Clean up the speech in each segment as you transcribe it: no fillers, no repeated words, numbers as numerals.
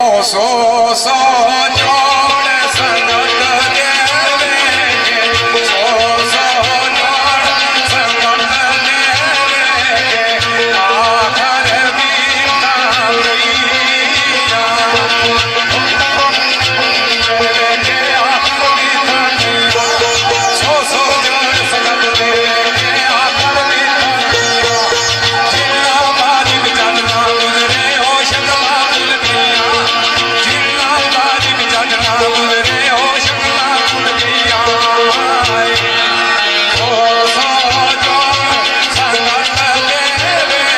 सो सो जोड़ संगत देवे सो सो जोड़ संगत देवे आखर बीता सो सो जोड़ संगत देवे आखर जिला बाजी बिचारना गुजरे हो शक्ला कुल दिया जिला बाजी बिचारना गुजरे हो शक्ला कुल दिया सो सो जोड़ संगत देवे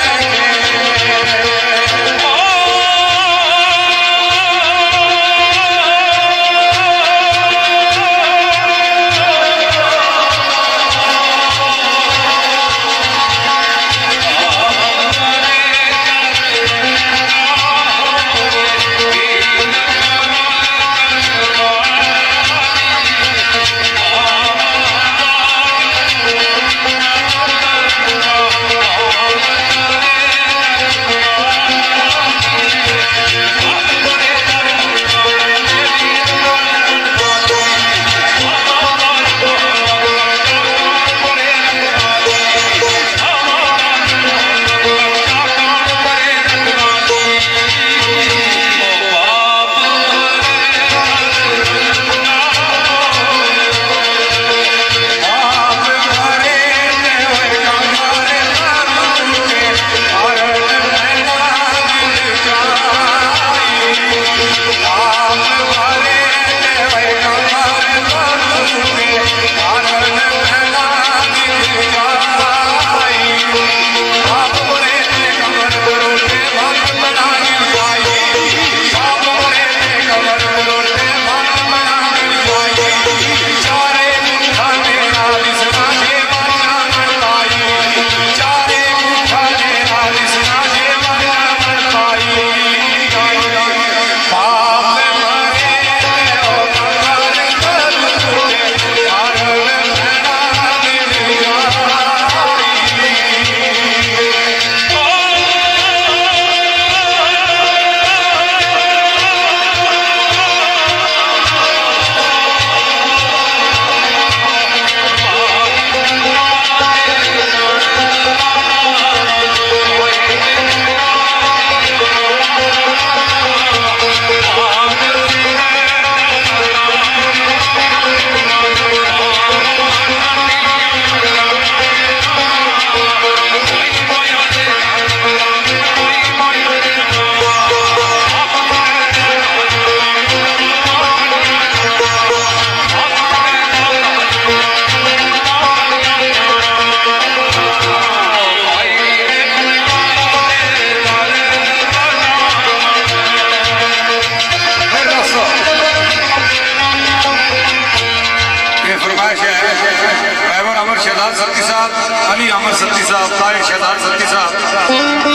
सत्ती साहब, अली अमर सत्ती साहब, ताहिर शहजाद सत्ती साहब,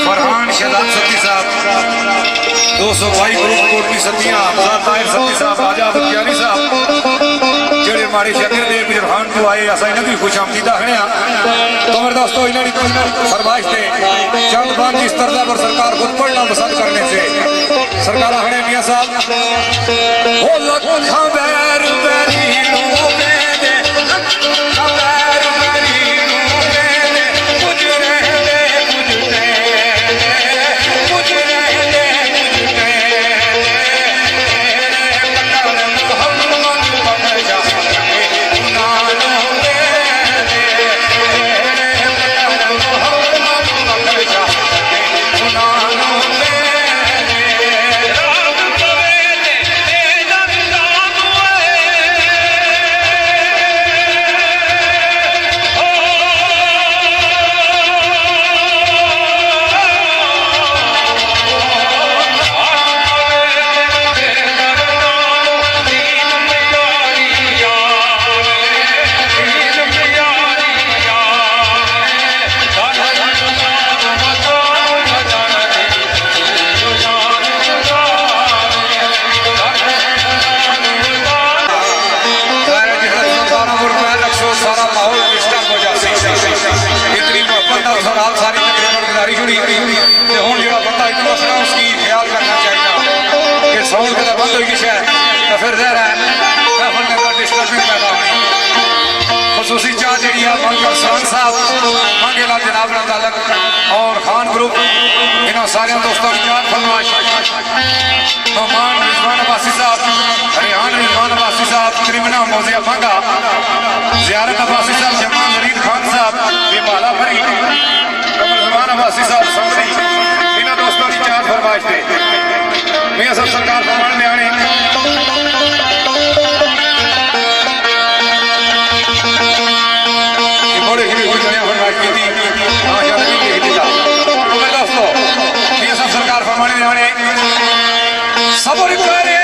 फरहान शहजाद सत्ती साहब, 200 भाई ग्रुप कोटली सत्तियां, ताहिर सत्ती साहब, आजाद बख्तियारी साहब, जेड़े हमारे शकीर दे बिरहान को आए असा इन्हां दी खुशामदीद आखने आ। तो मेरे दोस्तों इन्हां दी फरमाइश थे चंद बात इस तरह पर सरकार खुद पढ़ना पसंद करने से सरकार आखने मियां साहब ओ लखा बैर बैरी शोर के बंद हो गई है तो फिर जहर है महफिल के अंदर डिस्टर्बिंग पैदा होनी खसूसी चाह जी मंगल सान साहब मंगेला जनाब तालक और खान ग्रुप इन्होंने सारे दोस्तों की चार फरमाइश नौमान रिजवान अब्बासी साहब रिहान रिजवान अब्बासी साहब क्रिमिना मोजिया मंगा जियारत अब्बासी साहब जमान जरीद खान साहब बेमाला भरी कमर जमान अब्बासी साहब समरी इन्होंने दोस्तों की चार फरमाइश थे मियां सब सरकार फरमान में आने बड़े ही कोई दुनिया फरमाइश की थी आशा नहीं की थी दोस्तों मियां सब सरकार फरमान में आने सब्र करे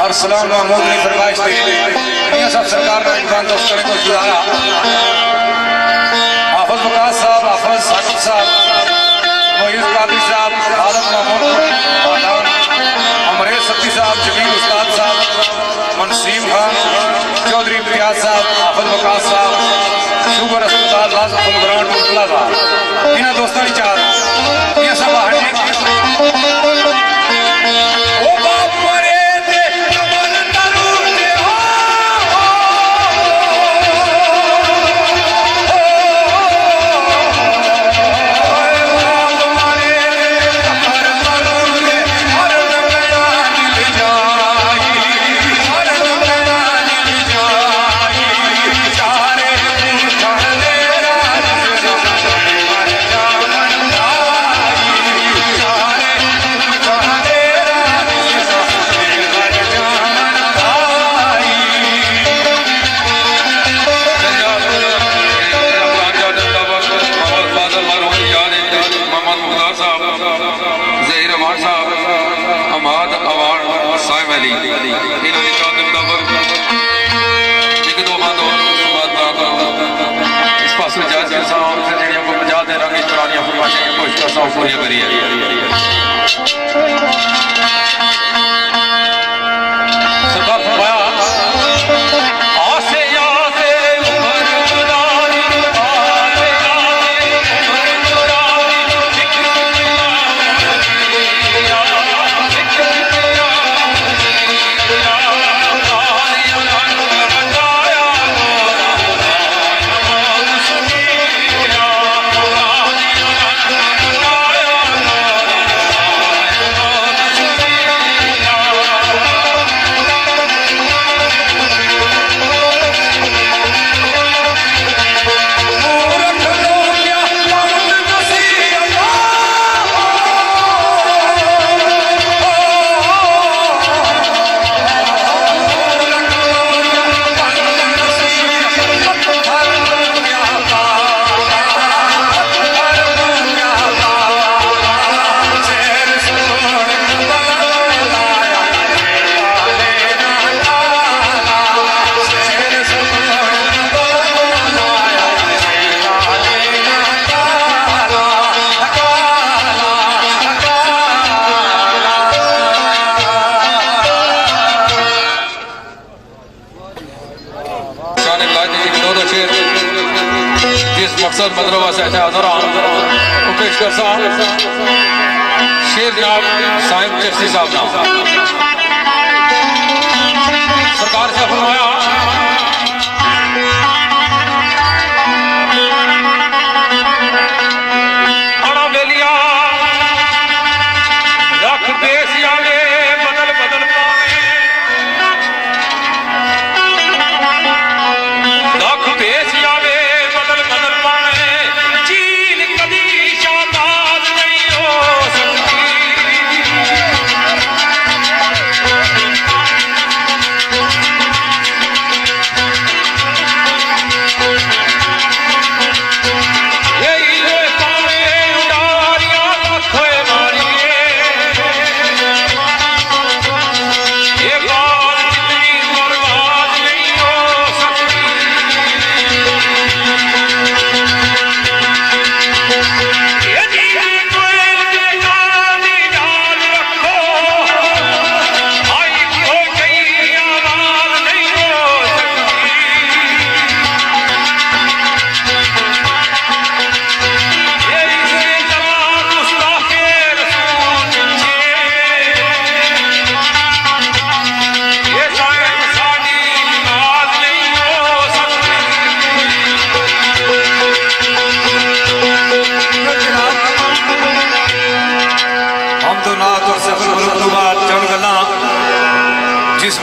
और सलाम महमूद ने फरमाइश दी मियां साहब सरकार ने इमरान दोस्तों को गुजारा हाफिज वकास साहब हाफिज साकिब साहब मोहित कादी साहब आलम महमूद अमरेश सत्ती साहब जमील उस्ताद साहब मनसीम खान चौधरी इम्तियाज साहब हाफिज वकास साहब शुगर अस्पताल लाजपत ग्राउंड मुतला साहब इन्होंने दोस्तों की चार मियां साहब पूरी करी सरकार फरमाया मकसद मदरवा से पेश कर शेर जनाब साहिब चिश्ती साहब नाम सरकार से फरमाया अड़ा बेलिया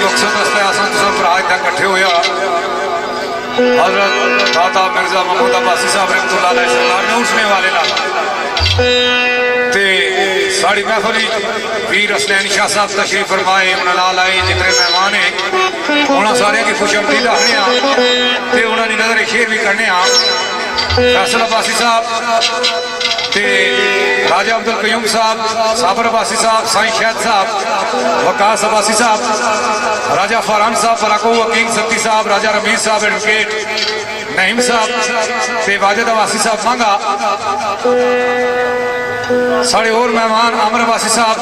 मकसद वास्ते असां सब भरा इत्थे इकट्ठे होया हजरत दाता मिर्जा महमूद अब्बासी साहब रहमतुल्लाह अलैह सरकार ने उठने वाले ना ते साड़ी महफिल वीर हसनैन शाह साहब तशरीफ फरमाए उन्होंने नाल आए जितने मेहमान है उन्होंने सारे की खुशआमदीद आखने ते उन्होंने नजर शेर भी करने फैसल अब्बासी साहब ते राजा अब्दुल कयूम साहब साबर अब्बासी साहब साईं शहद साहब वकास अब्बासी साहब राजा फरहान साहब पराको वकील सत्ती साहब राजा रमीज साहब एडवोकेट नईम साहब ते वाजिद अब्बासी साहब मांगा साढ़े और मेहमान आमर अब्बासी साहब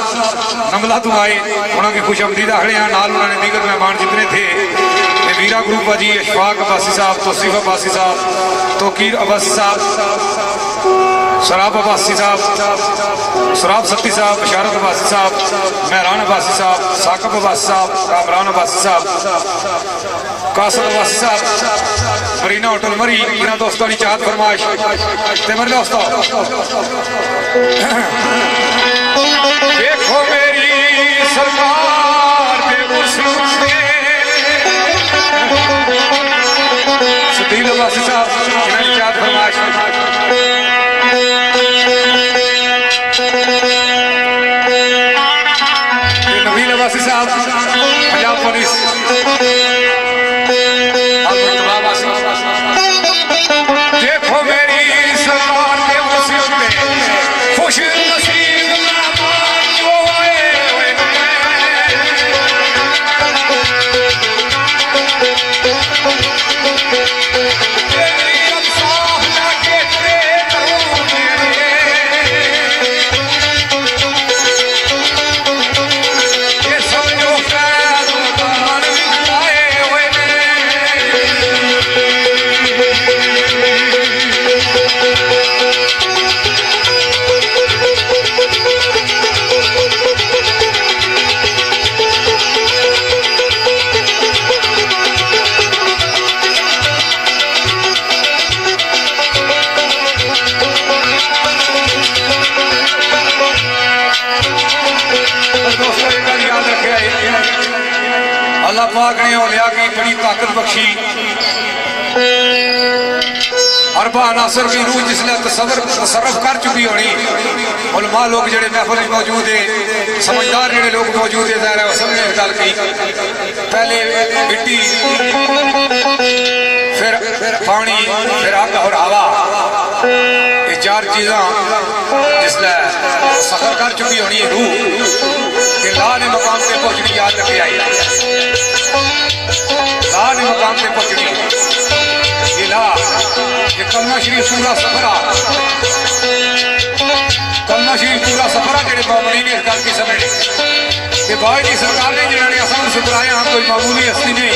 नमला तो आए उन्होंने खुश आमदीद आखड़े हैं नाल उन्होंने दीगर मेहमान जितने थे वीरा ग्रुप जी अशफाक अब्बासी साहब तोसीफ अब्बासी साहब तोकीर अब्बासी साहब शराब अब्बासी साहब शराब सत्ती साहब बशारत अब्बासी साहब महरान अब्बासी साहब साकब अब्बासी साहब कामरान अब्बासी साहब कासर अब्बासी साहब मरीना होटल मरी इन्होंने दोस्तों की चाहत फरमाइश ते मेरे दोस्तों देखो मेरी सरकार दे सदील अब्बासी साहब इन्होंने चाहत फरमाइश नवीन अब्बासी साहब पंजाब पुलिस देखो मेरी सरकार के मुसीबत में खुश नसीब मेहमान जो आए हुए तेरी अल्लाह लाके तेरे करूं ये समझो खैर दान आए हुए अल्लाह पाक ने औलिया की बड़ी ताकत बख्शी अरबा नासर की रूह जिसने तसर्रुफ कर चुकी होनी उलमा लोग जेडे महफिल मौजूद है समझदार जेडे लोग मौजूद है ज़ाहिर है समझे गल की पहले मिट्टी फिर पानी फिर आग और हवा ये चार चीज़ा जिसने सफर कर चुकी होनी है रूह कि ला ने मकाम से पहुंचनी याद रखे आई ला ने मकाम से पहुंचनी ला ये कलमा शरीफ पूरा सफरा कलमा शरीफ पूरा सफरा जेडे बाबरी ने इस गल की समझे कि बाई जी सरकार ने जिन्होंने असा सुधराया कोई मामूली हस्ती नहीं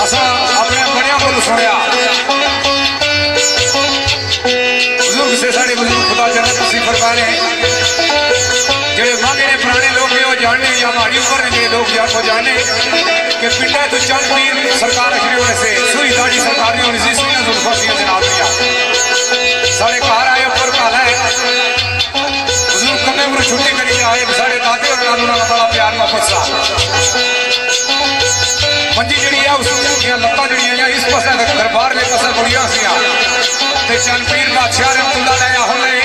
असा अपने बड़िया को सुनिया बुजुर्ग से साढ़े बुजुर्ग खुदा जन्नत नसीब फरमा रहे हैं जेडे मांगे ने पुराने लोग वो जानने या हमारी उम्र ने जो लोग को जानने कि पिंडा तो चंद पीर सरकार अखरी होने से सुई दाढ़ी सरकार नहीं होनी सी सुई जुल्फासियों के नाम दिया साढ़े घर आए ऊपर काला है बुजुर्ग कमे उम्र छुट्टी करी आए साढ़े दादे और नानू का बड़ा प्यार मोहब्बत सा मंजी जी है उसकी लत्ता जी इस पास दरबार में पास बुढ़िया सी चंद पीर बादशाह रहमतुल्लाह अलैह होने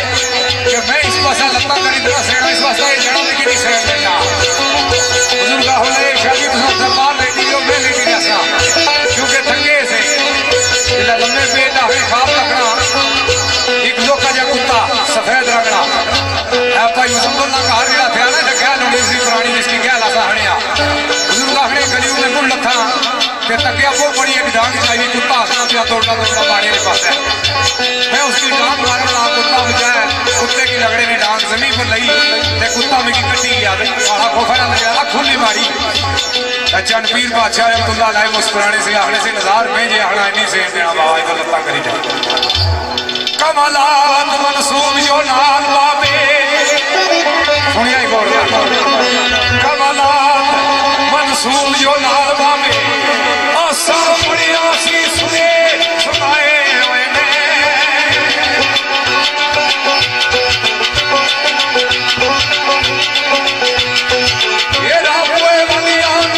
कि मैं इस पास लत्ता करी तरह सेना इस वास्ते जड़ा में कि सेन देना बुजुर्ग होने शादी तो दरबार लेती हो मैं लेती रहा क्योंकि थके से लम्बे पेट हुए खाब रखना एक दो का जा कुत्ता सफेद रंगना है भाई मुसलमान का घर जरा थे ना ख्याल होनी सी पुरानी जिसकी ख्याल आसा हणिया बुजुर्ग आखने गली में गुण लथा कि तकिया वो बड़ी एक डांग चाहिए कुत्ता हंसना पिया तोड़ना तोड़ना बाड़े के पास है मैं उसकी डांग मारने लगा कुत्ता बचाया कुत्ते की लगड़े ने डांग जमीन पर लगी ते कुत्ता मेरी कट्टी गया आहा खोखा ना लगा खुली मारी चंद पीर बादशाह रहमतुल्लाह अलैह मुस्कुराने से आखने से नजार में जे आना नहीं से देना बाबा इधर लत्ता करी जाए कमलात मनसूब जो नाल बाबे सुनिया ही गौर कमलात मनसूब जो नाल बाबे आसा बढ़िया सी सुने सुनाए हुए ने ये राबोए वलियां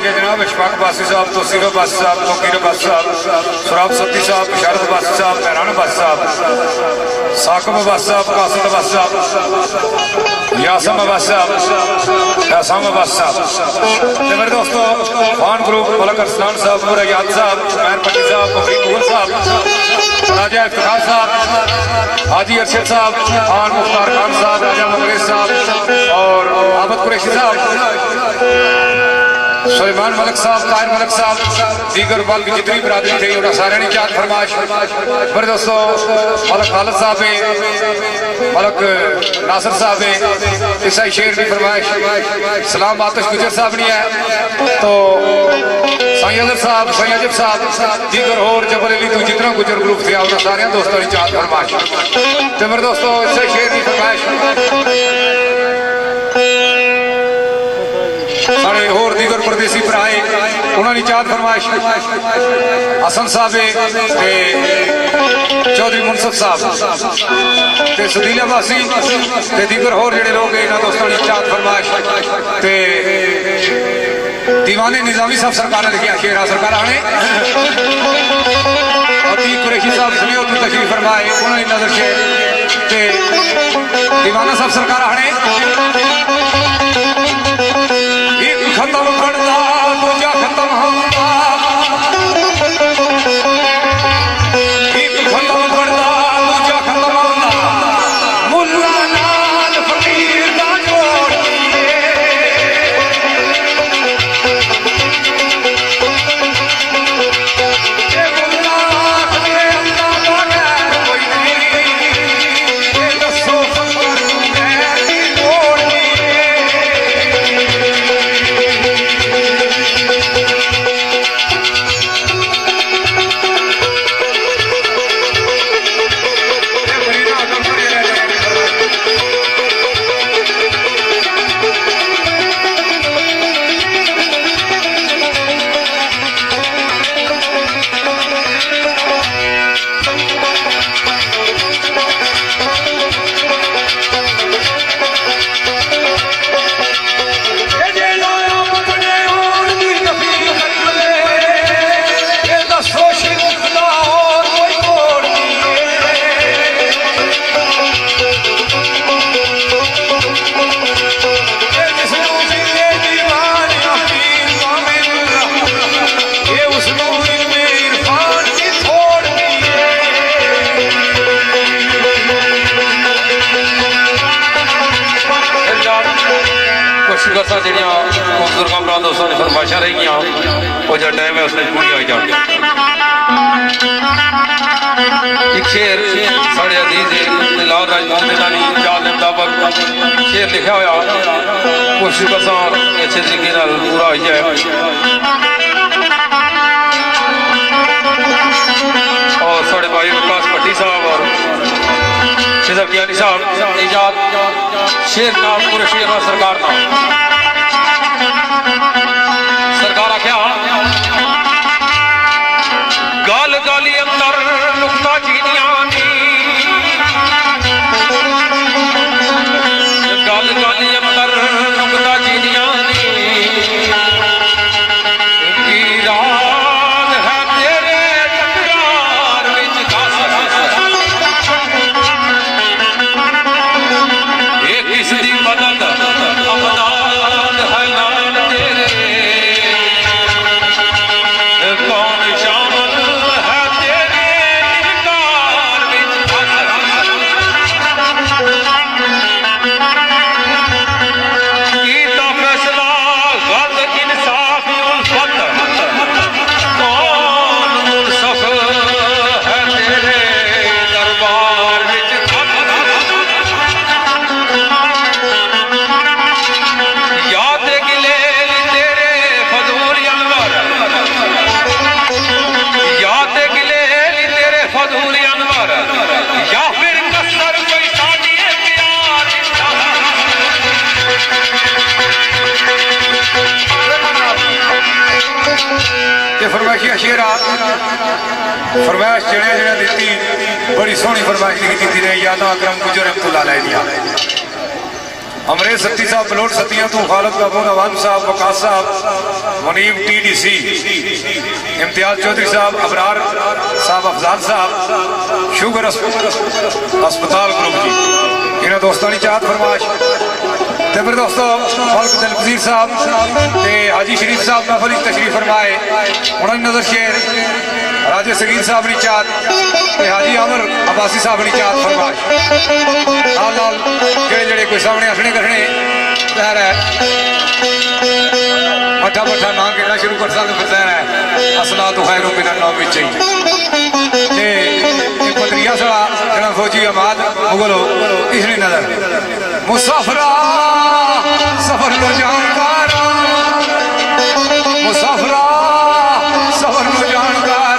फरमाइश जनाब इशफाक बासी साहब, तोसीफ बासी साहब, तोकीर बासी साहब, सुराब सत्ती साहब, शरद बासी साहब, महरान बासी साहब, साकब बासी साहब, कासिद बासी साहब, यासम बासी साहब, यासम बासी साहब, मेरे दोस्तों खान ग्रुप मलक अरसलान साहब, मुरा याद साहब, मैन पट्टी साहब, मुफीद मुगल साहब, राजा इफ्तिखार साहब, हाजी अरशद साहब, खान मुख्तार खान साहब, राजा मुगरेज साहब और आबद कुरैशी साहब, सुलेमान मलक साहब, ताहिर मलक साहब, दीगर बाल की जितनी बरादरी थी उन्हें सारे ने चार फरमाइश। मेरे दोस्तों मलक खालिद साहब है, मलक नासिर साहब है, ईसाई शेर की फरमाइश, सलाम आतिश गुजर साहब नहीं है तो साईं अजब साहब, साईं अजब साहब, दीगर और जबल अली तो जितना गुजर ग्रुप थे उन्हें सारे दोस्तों ने चार फरमाइश। तो मेरे दोस्तों ईसाई शेर की फरमाइश सारे होर दीगर परदेसी भराए उन्होंने चार फरमाइश हसन साहब चौधरी मुनसफ साहब सुदीला वासी दीगर होर जेडे लोग इन्होंने दोस्तों ने चार फरमाइश दीवाने निजामी साहब सरकार ने लिखा शेरा सरकार आने अतीक कुरैशी साहब समीउत तशरीफ फरमाए उन्होंने नजर शेर दीवाना साहब सरकार आने खत्म करदा दूजा खत्म होंदा एक खत्म करदा दूजा खत्म होंदा मुल्ला नाल फकीर दा जोड़ ये मुल्ला खले अल्लाह दा गैर कोई नहीं ये दसो फकर गैर दी जोड़ दोस्तों ने फरमाइशा रही वो जो टाइम है उसने पूरी हो जाए। एक शेर साढ़े अजीज लाल शेर लिखा हुआ कोशिश करसा अच्छे तरीके पूरा हो जाए और साढ़े भाई विकास भट्टी साहब और सिदर कियानी साहब इजाद शेर नाम पूरे शेर और सरकार नाम सरकार क्या गाल गाली अंदर नुकता चीनिया गाल गाली अंदर नुकता चीनिया की रात है तेरे तकरार विच ये किसदी मदद अमदाद है नाल तेरे कौन शामिल है तेरे इनकार विच कीता फैसला गलत इंसाफ उल्फत कौन मुनसफ है तेरे दरबार विच याद गिले तेरे फजूल अनवर याद गिले तेरे फजूल अनवर या फिर कसर कोई शादी प्यार ये फरमाइश शेरा फरमाइश जड़े जड़े दी बड़ी सोहनी फरमाइश लिखी थी यादा अकरम गुजर अब्दुल्ला लै दिया अमरेश सत्ती साहब बलोट सतिया तू खालद बाबू नवान साहब वकास साहब मुनीब TDC इम्तियाज चौधरी साहब अबरार साहब अफजाल साहब शुगर अस्पताल ग्रुप जी इन्होंने दोस्तों की चाहत फरमाश तो फिर दोस्तों मलक दिल वजीर साहब हाजी शरीफ साहब महफल तशरीफ फरमाए उन्होंने नजर शेर राजे सगीर साहब की चाहत हाजी अमर अब्बासी साहब की चाहत फरमाश नाल नाल जेड़े जेड़े कोई सामने हसने करने लहर है मठा मठा ना कहना शुरू कर सकते फिर लहर है असला तो खैर बिना नाम में चाहिए पत्रिया सड़ा जरा फौजी अमाद मुगलो इसने नजर मुसाफरा सफर लो जानकारा मुसाफरा सफर लो जानकारा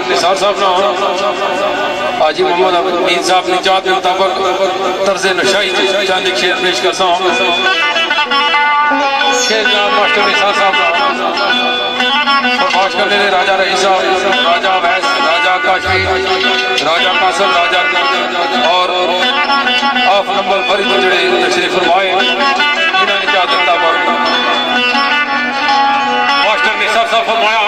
निसार साहब ना हाजी मोहम्मद अमीन साहब ने चाहत के मुताबिक तर्ज नशाई चंद एक शेर पेश करता हूँ शेर जनाब मास्टर निसार साहब फरमाश करने ने राजा रही साहब राजा वैस राजा काशी राजा कासम राजा और ऑफ नंबर फरीद जड़े तशरीफ फरमाए इन्होंने चाहत के मुताबिक मास्टर निसार साहब फरमाया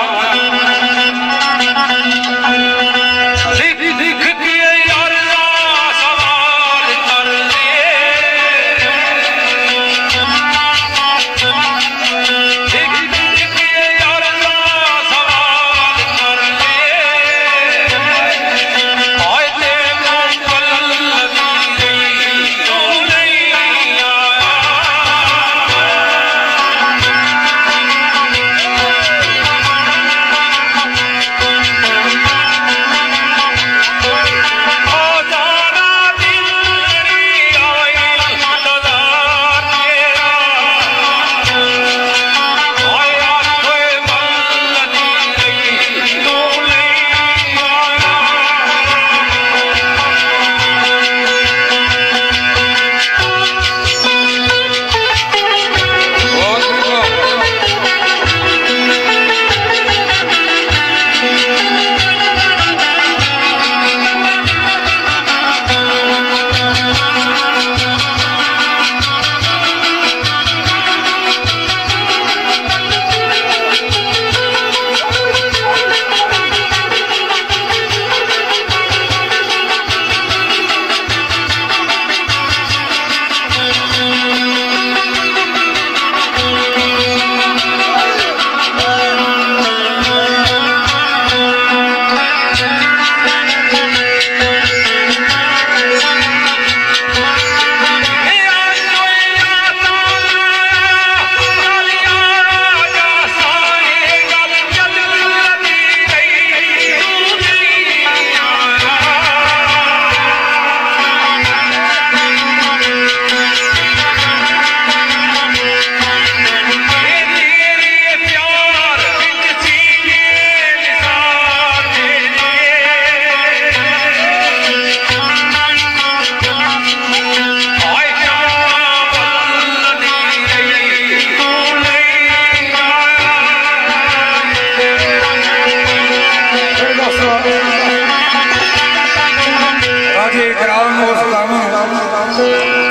उस काम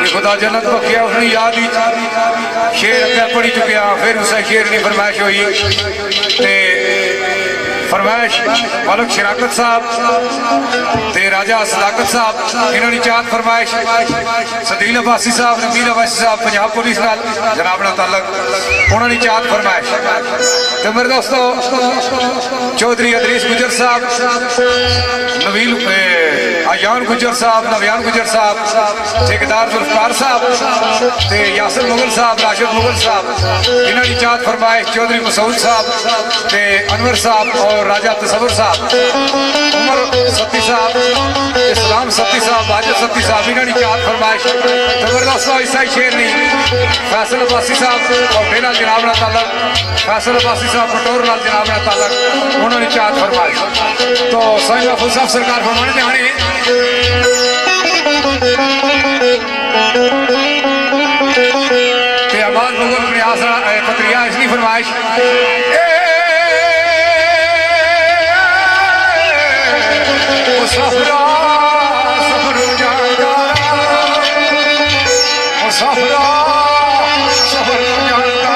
कि खुदा जन्नत बख्या उसने याद ही शेर अगर पढ़ी चुकिया फिर उसने शेर की फरमाइश हुई ते फरमाइश मलक शराकत साहब ते राजा सदाकत साहब इन्होंने चांद फरमाइश सदील अब्बासी साहब नबील अब्बासी साहब पंजाब पुलिस नाल जनाब नाल ताल्लुक उन्होंने चांद फरमाइश तो मेरे दोस्तों चौधरी अदरीस गुजर साहब नवील आयान गुजर साहब नव्यान गुजर साहब ठेकेदार जुल्फकार साहब ते यासर मुगल साहब राशिद मुगल साहब इन्होंने चांद फरमाइश चौधरी मसूद साहब ते अनवर साहब और राजा तसव्वुर साहब उमर सत्ती साहब इस्लाम सत्ती साहब वाजिद सत्ती साहब इन्होंने चांद फरमाइश जबरदस्त ऐसा ही शेर नहीं फैसल अब्बासी साहब और बेना जनाब ना ताल्लुक फैसल अब्बासी साहब पटोर नाल जनाब ना ताल्लुक उन्होंने चांद फरमाइश तो साईं महफूज साहब सरकार फरमाने ध्याने ते आवाज मुगल प्रयास पत्रिया इसकी फरमाइश मुसाफिरा सफर जाएगा मुसाफिरा सफर जाएगा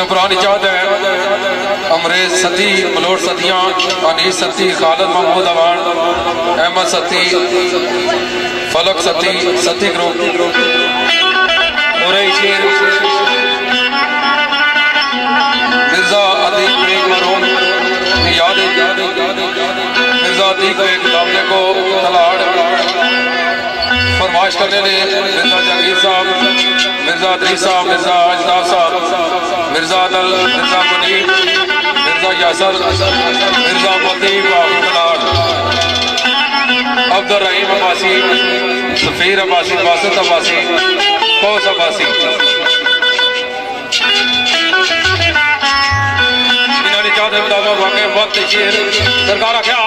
पुरानी चाहत है अमरेज सती मलोट सतियां अनीस सती खालिद महमूद अवान अहमद सती फलक सती सती ग्रुप मिर्जा अदीक बेग मरून याद मिर्जा अदीक बेग मामले को तलाड़ फरमाइश करने ले मिर्जा जहांगीर साहब मिर्जा अदरीस साहब मिर्जा अजदार साहब मिर्जा अदल मिर्जा मुनीब मिर्जा यासर मिर्जा मतीब अब्दुल रहीम अब्बासी सफीर अब्बासी बासित अब्बासी कौस अब्बासी इन्होंने चाहते मुताबिक वाकई वक्त शेर सरकार क्या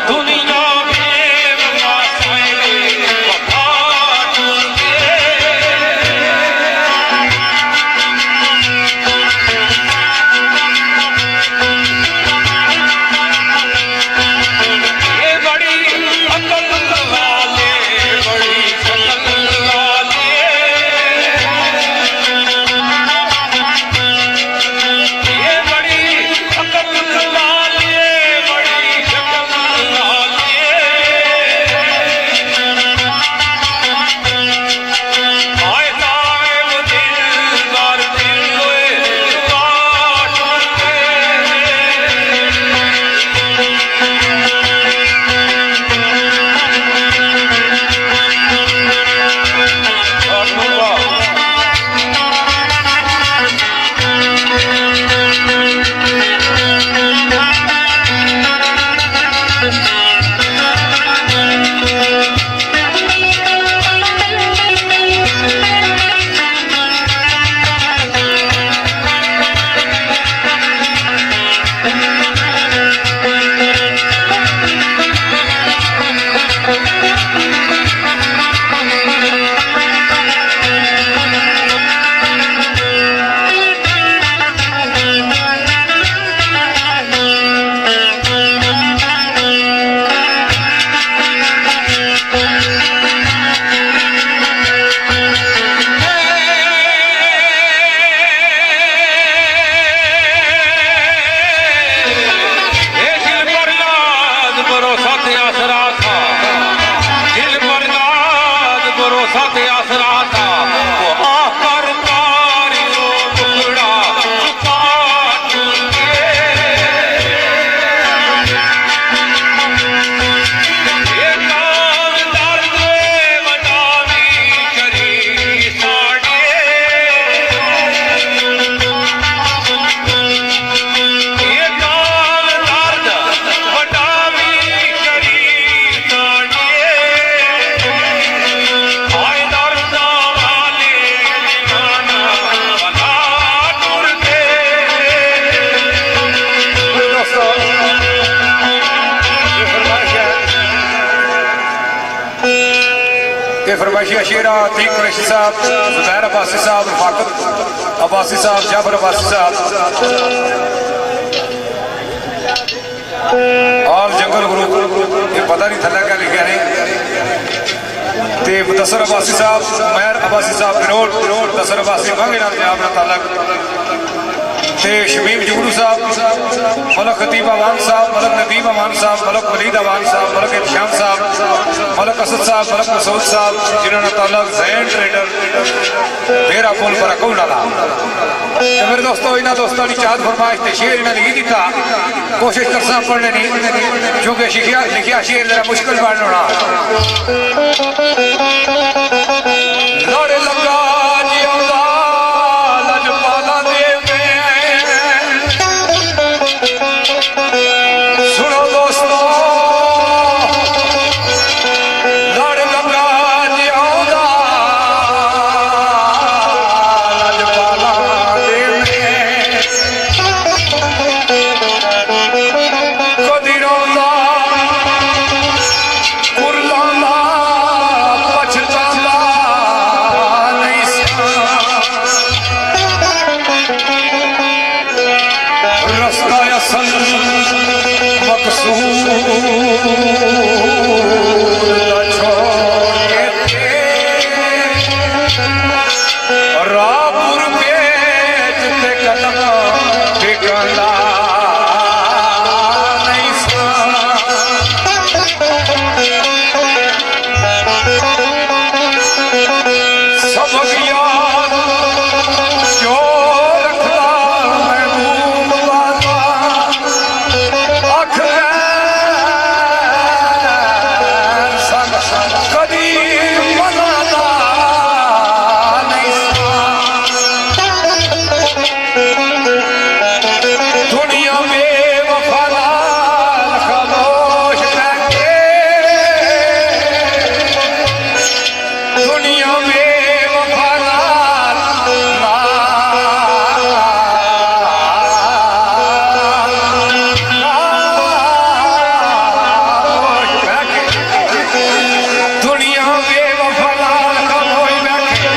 दुनिया ये बड़ी अकल आशा ते आसरा था वो आकर तारियों टुकड़ा चुका चुके ये काम दर्द वडावी करी साड़े ये काम दर्द वडावी करी साड़े आए दर्द वाले दीवाना भला टुरते दोस्तों ये फरमाइशी अशीरा अतीक कुरैशी साहब, जुबैर अब्बासी साहब, रफाकत अब्बासी साहब, जाफर अब्बासी साहब और जंगल ग्रुप, ये पता नहीं थल्ला क्या लिखा नहीं ते मुदस्सर अब्बासी साहब, उमैर अब्बासी साहब बिरोड, मुदस्सर अब्बासी मंगे नाम जनाब ना तालक ते शमीम जुगनू साहब, मलक खतीब अवान साहब, मलक नदीम अवान साहब, मलक वलीद अवान साहब, मलक इल्शाम साहब, मलक असद साहब, मलक मसूद साहब, जिन्होंने ताल्लुक जैन ट्रेडर मेरा पुल पर अकौल डाला। तो मेरे दोस्तों इन्होंने दोस्तों की चाहत फरमाइश ते शेर इन्हें लिखी दिता, कोशिश करसा पढ़ने नहीं क्योंकि लिखिया शेर जरा मुश्किल पढ़ना होना। लड़ लगा जिया लजपाला दे सुनो दोस्तों लड़ लगा जिया लजपाला दे कदी रोंदा कुरलांदा पछतांदा नहीं रस्ता असल मकसूद छोड़े थे रापुर बेचते कदम ठिकाना नहीं सबक याद जो रखता महबूब बाबा अख कदी मनाता नहीं दुनिया में वफादार खामोश रहते दुनिया में वफादार दुनिया में वफादार खामोश बैठे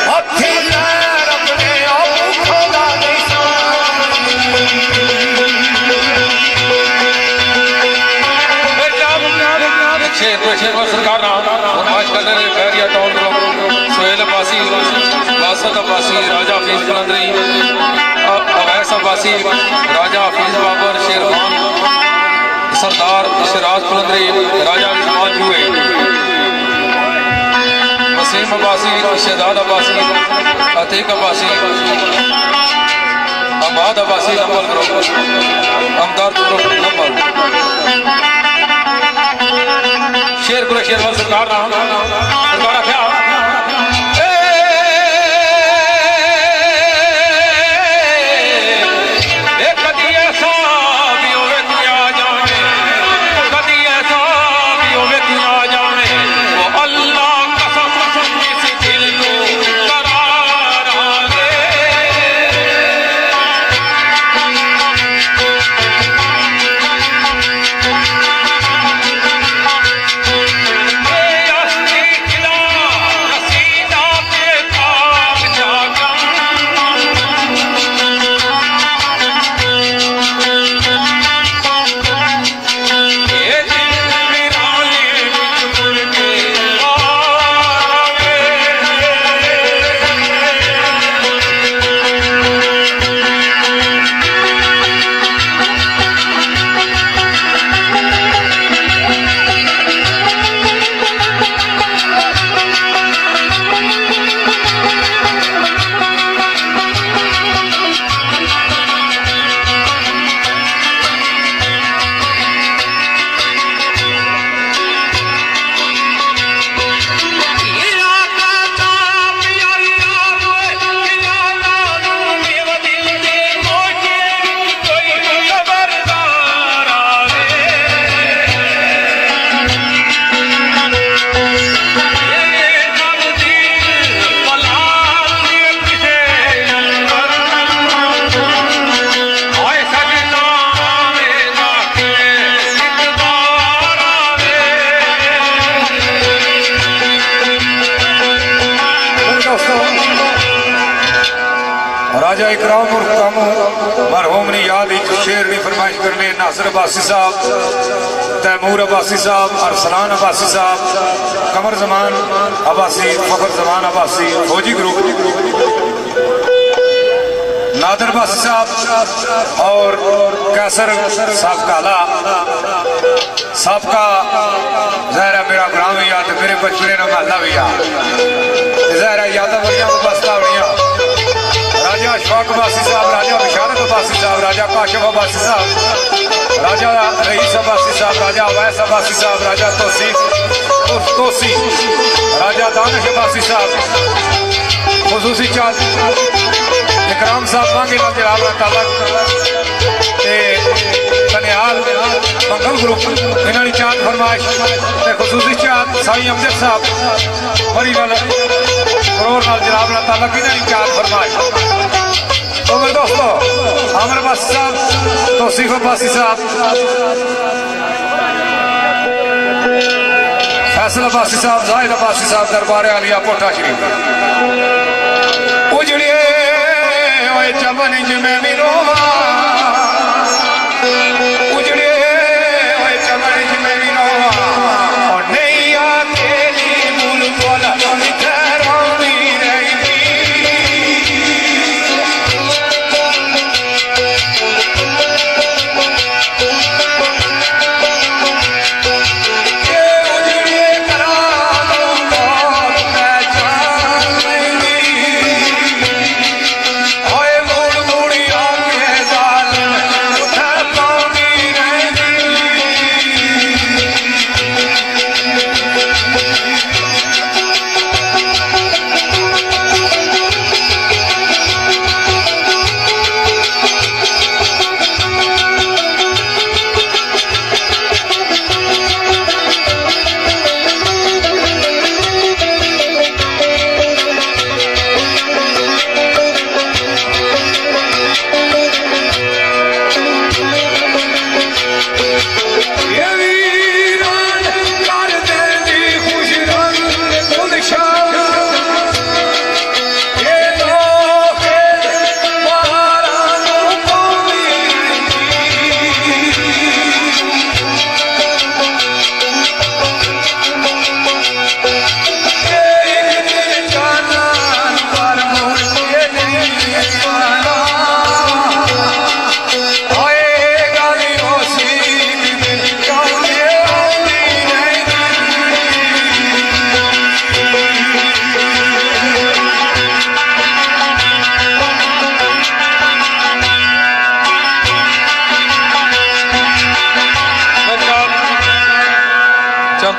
हथे लैर अपने आप खोला शेर सरकार फरमाइश करने बैरिया टाउन सोहेल अब्बासी, बासत अब्बासी, राजा हफीज कलंदरी, अवैस अब्बासी, राजा हफीज बाबर, शेरखान सरदार शराज कलंदरी, राजा इस्माल जुए, वसीम अब्बासी, शहजाद अब्बासी, अतीक अब्बासी, अहमद अब्बासी नंबर ग्रुप, हमदर्द ग्रुप नंबर शेर कुरे शेर वाल सरकार सरकार आख्या कदी ऐसा भी होवे तू आ जाने कदी ऐसा भी होवे तू आ जाने वो अल्लाह कसम इस दिल को करार दे राजा इकराम और कामो मरहूम ने याद एक शेर की फरमाइश करने नासिर अब्बासी साहब, तैमूर अब्बासी साहब, अरसलान अब्बासी साहब, कमर जमान अब्बासी, फखर जमान अब्बासी, फौजी ग्रुप, नादर अब्बासी साहब और कैसर साहब काला साहब का जहरा मेरा ग्राम भी याद, मेरे बचपने का महला भी याद, जहरा यादा बड़िया बस्ता बड़िया, राजा अशफाक अब्बासी साहब, राजा बिशारत अब्बासी साहब, राजा काशिफ अब्बासी साहब, राजा रईस अब्बासी साहब, राजा अवैस अब्बासी साहब, राजा तोसी, राजा दानिश अब्बासी साहब, खुसूसी चाल इकराम साहब मांगे नाल जलाल ताला कन्याल मंगल ग्रुप इन्होंने चांद फरमाइश खुसूसी चांद साई अमजद साहब मरी वाला करोर नाल जलाल ताला इन्होंने चांद फरमाइश। तो मेरे दोस्तों आमिर अब्बासी साहब, तौसीफ अब्बासी साहब, फैसल अब्बासी साहब, जाहिद अब्बासी साहब, दरबार आलिया कोठा शरीफ उजड़े चमन में भी रोवा, उजड़े चमन में भी रोवा और नैया तेरी मूल बोला ठहराती रहेगी।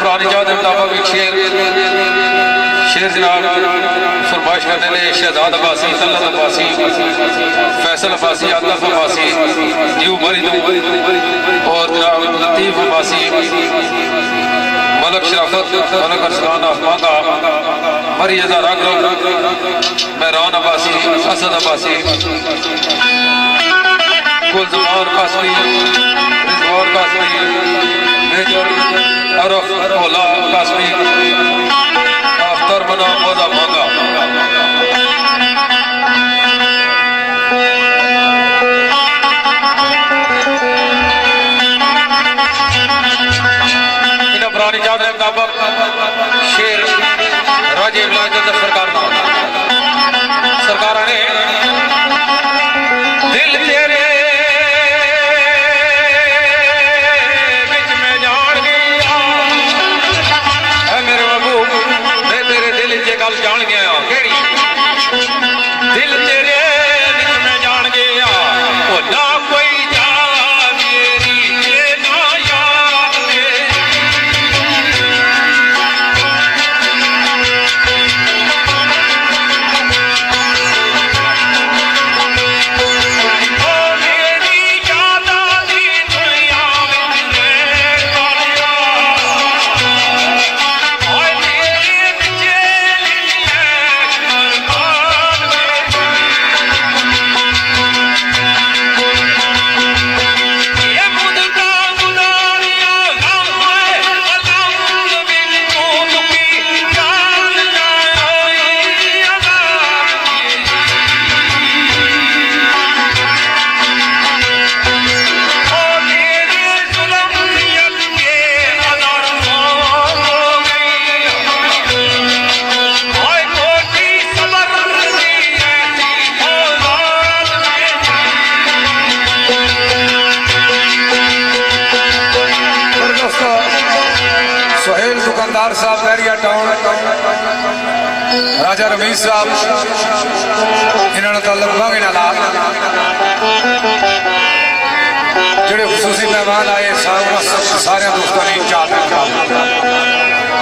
पुरानी याद के मुताबिक एक शेर जनाब फरमाइश करने ने शहजाद अब्बासी, तलत अब्बासी, फैसल अब्बासी, आतफ अब्बासी, न्यू मरिद और जनाब लतीफ अब्बासी, मलक शराफत, मलक अरसलान अफमादा, मरी हजारा ग्रुप, महरान अब्बासी, असद अब्बासी, गुलजमान कासमी, रिजवान कासमी, मेजर अरफ ओला कासमी, अख्तर बना मोदा मांगा। इन पुरानी याद के मुताबिक शेर राजीव लाजद सरकार ने दिल तेरे गल जान गया केड़ी दिल तेरे विच मैं जान गया ओ ना कोई जान मेरी ना याद सरदार साहब बैरिया टाउन राजा रमीश साहब इन्होंने ताल्लुक मांगे नाल जेडे खसूसी मेहमान आए सारे दोस्तों ने चार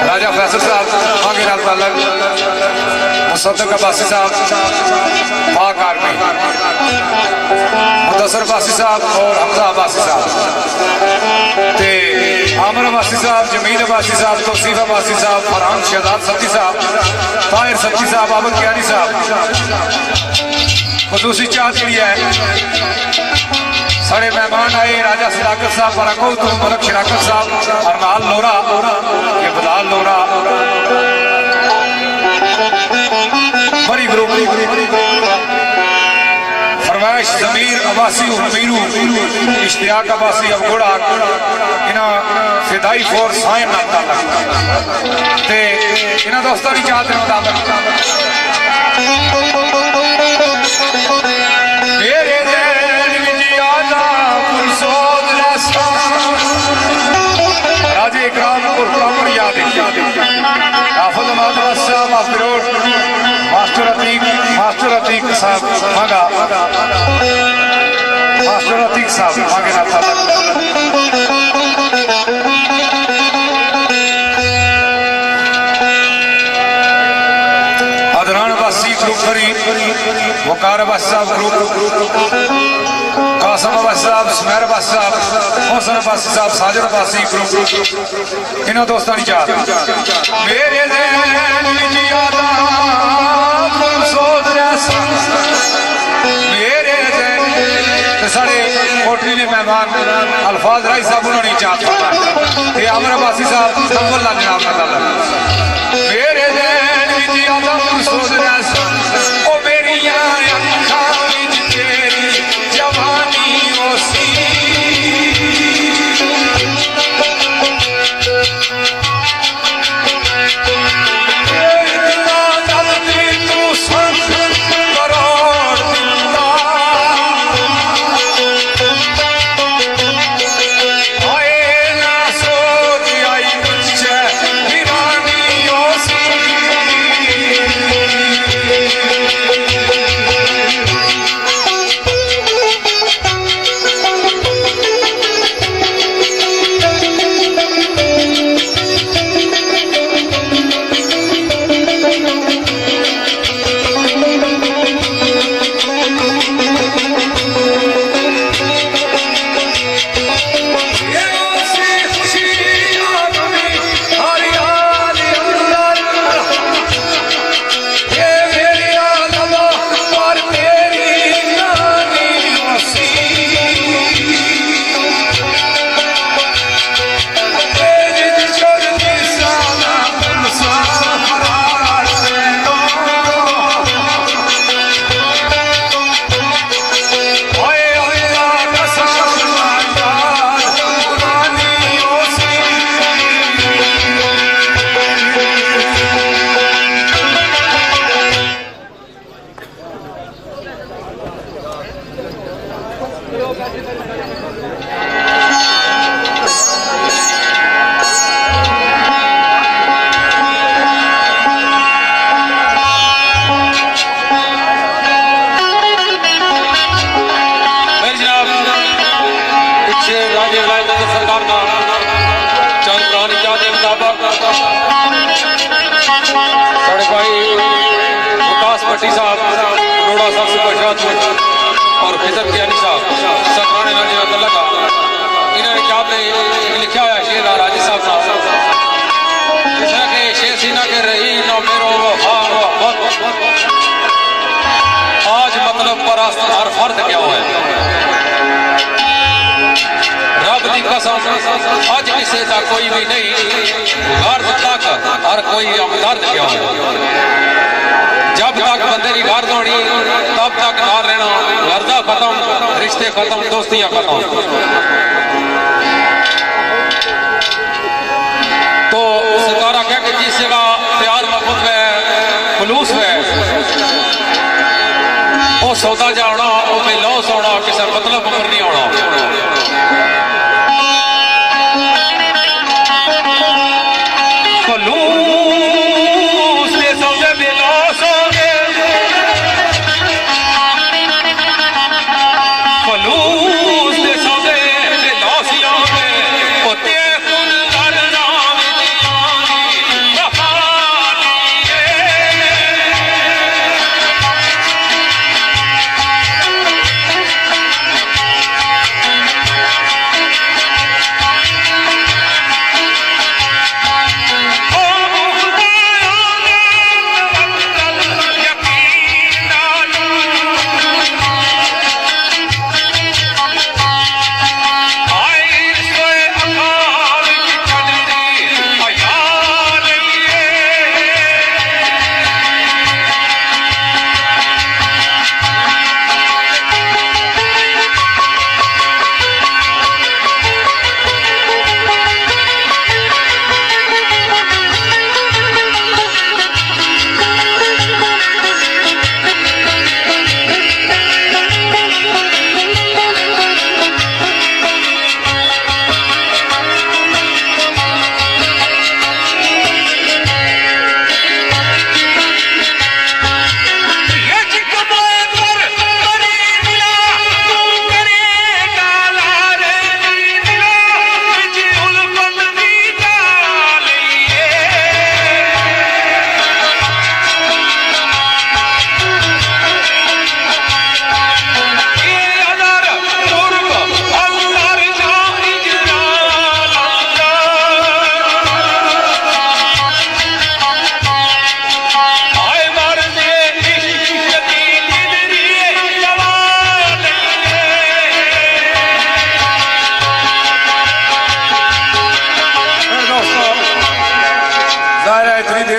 राजा फैसल साहब मांगे नाल ताल्लुक मुसद्दक अब्बासी साहब पाक आर्मी मुदस्सर अब्बासी साहब और हमजा अब्बासी साहब ते आमर अब्बासी साहब जमीन अब्बासी साहब तौसीफ अब्बासी साहब फरहान शहजाद सत्ती साहब ताहिर सत्ती साहब आबद कियानी साहब खसूसी चाह जी है सारे मेहमान आए राजा सदाकत साहब बराकौत मलक शराकत साहब अरनाल लोरा ये बलाल लोरा बड़ी ग्रुप फरमाइश जमीर अब्बासी मीरू इश्तियाक अब्बासी अबगोड़ा इना फिदाई फोर्स साइन नाल ताल्लुक ते इना दोस्तां दी चाहत दे मुताबिक मेरे ज़हन विच आला पुरसोद रास्ता राजे इकराम कुरकामर याद हाफिज अहमद साहब आफरोड मास्टर अतीक साहब मांगा मास्टर अतीक साहब मांगे ना था अदरान अब्बासी ग्रुप करी वकार अब्बासी साहब ग्रुप कासम अब्बासी साहब सुमेर अब्बासी साहब मोहसन अब्बासी साहब साजिद अब्बासी ग्रुप इन्हों दोस्तों की चाह मेरे ज़हन विच आला पुरसोद रास्ता मेरे साढ़े कोटरी ने मेहमान अल्फाज राय साहब उन्होंने चाहता ये आमर अब्बासी साहब संबल ला जनाब का ताल्लुक मेरे ज़हन विच आला पुरसोद रास्ता ओ मेरी अखां विच तेरी जवानी ओसी भट्टी साहब नोड़ा साहब सुपरशाह और खिजर कियानी साहब सतराने नाजी अब्दुल्ला का इन्होंने क्या लिखा हुआ शेर राजी साहब के शेर सीना के रही ना मेरो आज मतलब परस्त हर फर्द क्या हुआ है रब की कसम अज किसी का कोई भी नहीं गर्द तक हर कोई दर्द क्या हुआ जब तक बंदे की गर्द होनी तब तक नार लेना गर्दा खत्म रिश्ते खत्म दोस्तियां खत्म तो सरकारा कह के जिस जगह प्यार मोहब्बत है खुलूस है वो सौदा जाना वो बेलौस होना किसी मतलब उम्र नहीं आना खुलूस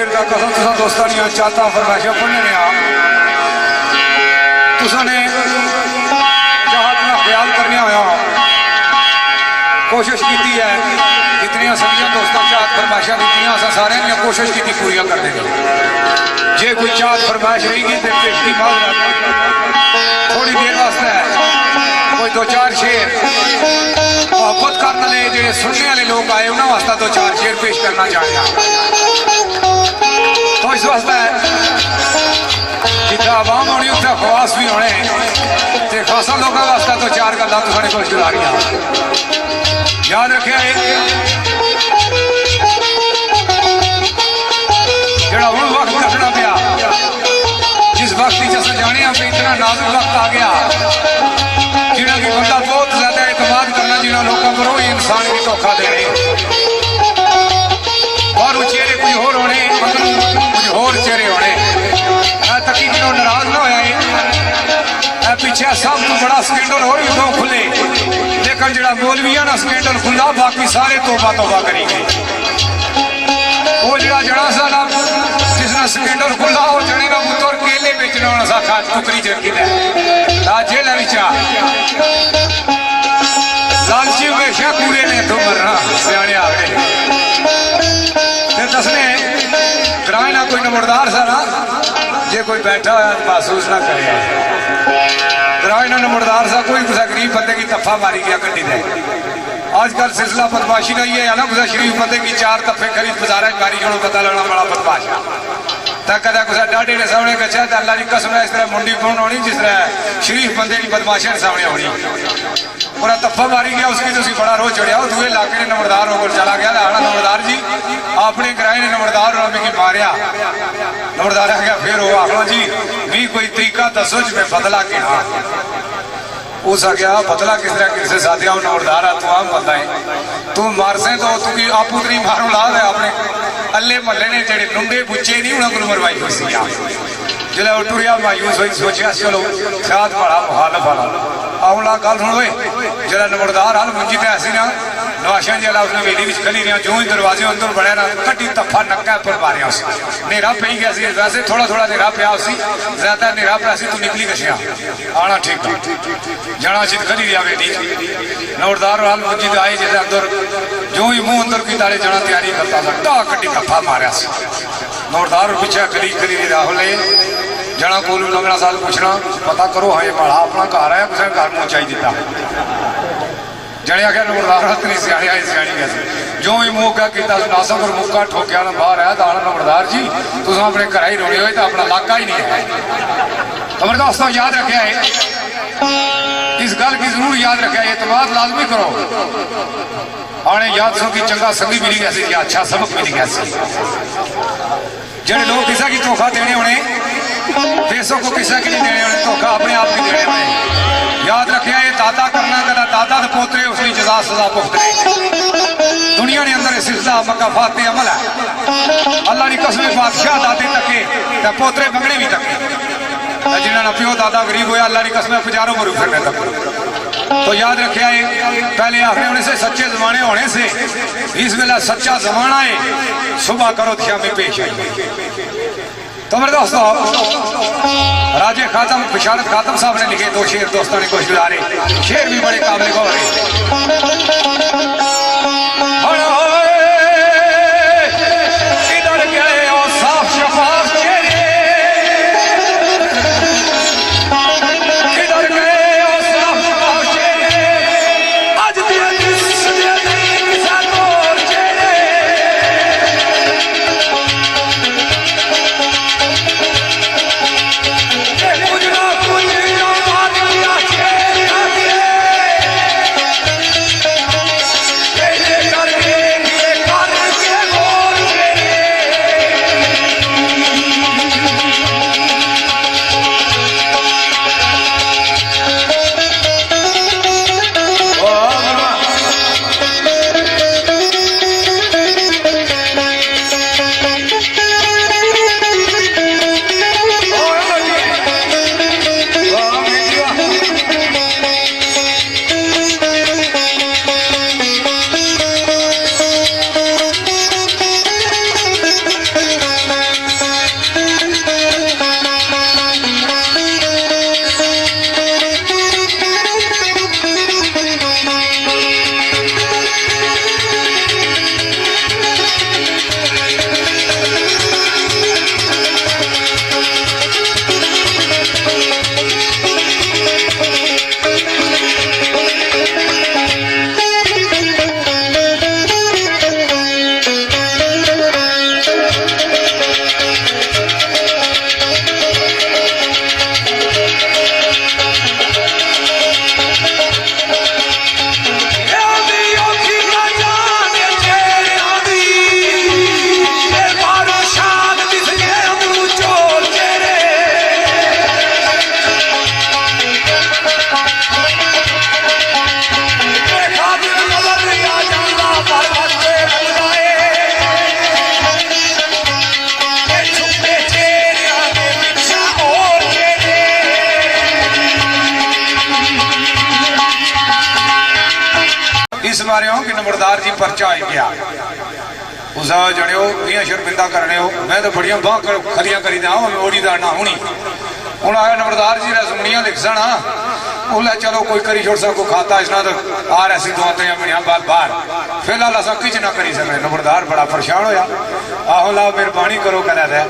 शेर का कसम तुसा दोस्तों ने चाहता फरमाइशा पढ़ने में तुसा ने चाहत ना ख्याल करने होया कोशिश की है जितनी सदियां दोस्तों चाहत फरमाइशा दी अस सारे ने कोशिश की पूरी कर देंगे जे कोई चाहत फरमाइश रहेगी तो पेशगी माजरा थोड़ी देर वास्ते कोई दो चार शेर मोहब्बत करने वाले जो सुनने वाले लोग आए उन्होंने वास्ते दो चार शेर पेश करना चाहते हैं तो इस वास्ते जितना आवाम होनी उत्थे खवास भी होने तो खासा लोगों वास्ते तो चार गल्लां तुहाडे कोल गुजारियां याद रखे जड़ा हुण वक्त कटना पिया जिस वक्त की अस जाने पे इतना नाजुक वक्त आ गया जिन्हों की बंदा बहुत ज्यादा एतमाद करना जिन्होंने लोगों पर वही इंसान भी धोखा देने और चेहरे कुछ होर होने कुछ होर चेहरे होने तकी जिन्हों नाराज ना होया पीछे सब तो बड़ा स्कैंडल हो उदों खुले लेकिन जड़ा मौलविया ना स्कैंडल खुला बाकी सारे तोबा तोबा करी गए वो जड़ा जड़ा सा ना जिसने स्कैंडल खुला वो जड़े ना पुत्र केले बेचने वाला सा खा टुकड़ी चरकी दे जेल विचा लालची हमेशा कूड़े ने तो मरना सियाने आ गए दसने ग्रां ना कोई नंबरदार सा ना जे कोई बैठा हुआ महसूस ना करे ग्रां ना नंबरदार सा कोई किसी गरीब बंदे की तफा मारी गया गड्डी दे आजकल सिलसिला बदमाशी नहीं है ना किसी शरीफ बंदे की चार तफे खरीद बाजार मारी जो पता लगना बड़ा बदमाश कदा कुछ डाढ़े ने सामने कचा तो अल्लाह की कसम इस तरह मुंडी कौन होनी जिस तरह शरीफ बंदे की बदमाशी सामने होनी पूरा तफा मारी गया उसकी तो बड़ा रोज चढ़िया दूसरे इलाके ने नंबरदार होकर चला गया आना नंबरदार जी अपने ग्राह ने नंबरदार मिगी मारिया नंबरदार आ गया फिर वो आखो जी भी कोई तरीका दसो जी मैं बदला के हाँ उस आख्या बदला किस तरह किसे साथिया नंबरदार आ तू आम बंदा है तू मारसे तो तू की आपू तरी मारो ला दे अपने अल्ले महल्ले ने जेडे लुंडे बुच्चे नहीं उन्होंने को मरवाई हुई सी जिले वो टुरिया मायूस हुई सोचा चलो शायद बड़ा मुखालफ वाला आउला गल सुन वे जरा नंबरदार हाल मुंजी तो ऐसी ना नवाशा जिला उसने वेली में खली रहा जो ही दरवाजे अंदर बढ़िया ना कटी तफा नक्का पर मारिया नेरा पी गया वैसे थोड़ा थोड़ा नेरा पिया ज्यादा नेरा पिया तू निकली कसिया आना ठीक जाना चित खली रहा वेली नंबरदार हाल मुंजी तो आए जिसे अंदर जो ही मुंह अंदर की तारे जाना तैयारी करता था कटी तफा मारिया नंबरदार पीछे खली खली राहुल जना को लंगड़ा साल पूछना पता करो हाँ ये बड़ा अपना घर है किसी घर पहुंचाई दिता जने आखिया नंबरदार इतनी सियाणी आई सियाणी कैसे जो ही मौका किया नासा पर मुक्का ठोकिया ना बाहर आया तो आना नंबरदार जी तुम अपने घर ही रोने हो तो अपना इलाका ही नहीं है खबर दोस्तों याद रखे है इस गल की जरूर याद रखे एतमाद लाजमी करो आने याद सो की चंगा संगी मिली गया या अच्छा सबक मिली गया जेडे लोग किसी की धोखा देने होने पैसों को किसी की नहीं देने होने धोखा अपने आप की देने होने याद रखे ये दादा करना कदा दादा तो पोतरे उसकी जजा सजा भुगतने दुनिया ने अंदर सिलसिला मकाफात अमल है अल्लाह की कसम बादशाह दादे तके पोतरे मंगने भी तके जिन्होंने प्यो दादा गरीब होया अल्लाह की कसम पुजारों मरू फिरने तक तो याद रखे पहले आखिर होने से सच्चे जमाने होने से इस वेला सच्चा जमाना है सुबह करो ख्यामी पेश आई तो मेरे दोस्तों राजे खातम बिशारत खातम साहब ने लिखे दो शेर दोस्तों ने कुछ गुजारे शेर भी बड़े काबिल गौर है नंबरदार जी परचा आई गया उस जड़ियो इं शर्मिंदा करने हो मैं तो बड़िया बाह खलियां करी दा ओड़ी दा ना होनी हूँ आया नंबरदार जी रसमनिया लिख सन बोला चलो कोई करी छोड़ सा को खाता इसना तो आ रहा सी 2-3 महीने बाद बाहर फिलहाल असा किच ना करी सके नंबरदार बड़ा परेशान होया आहो ला मेहरबानी करो कदा दे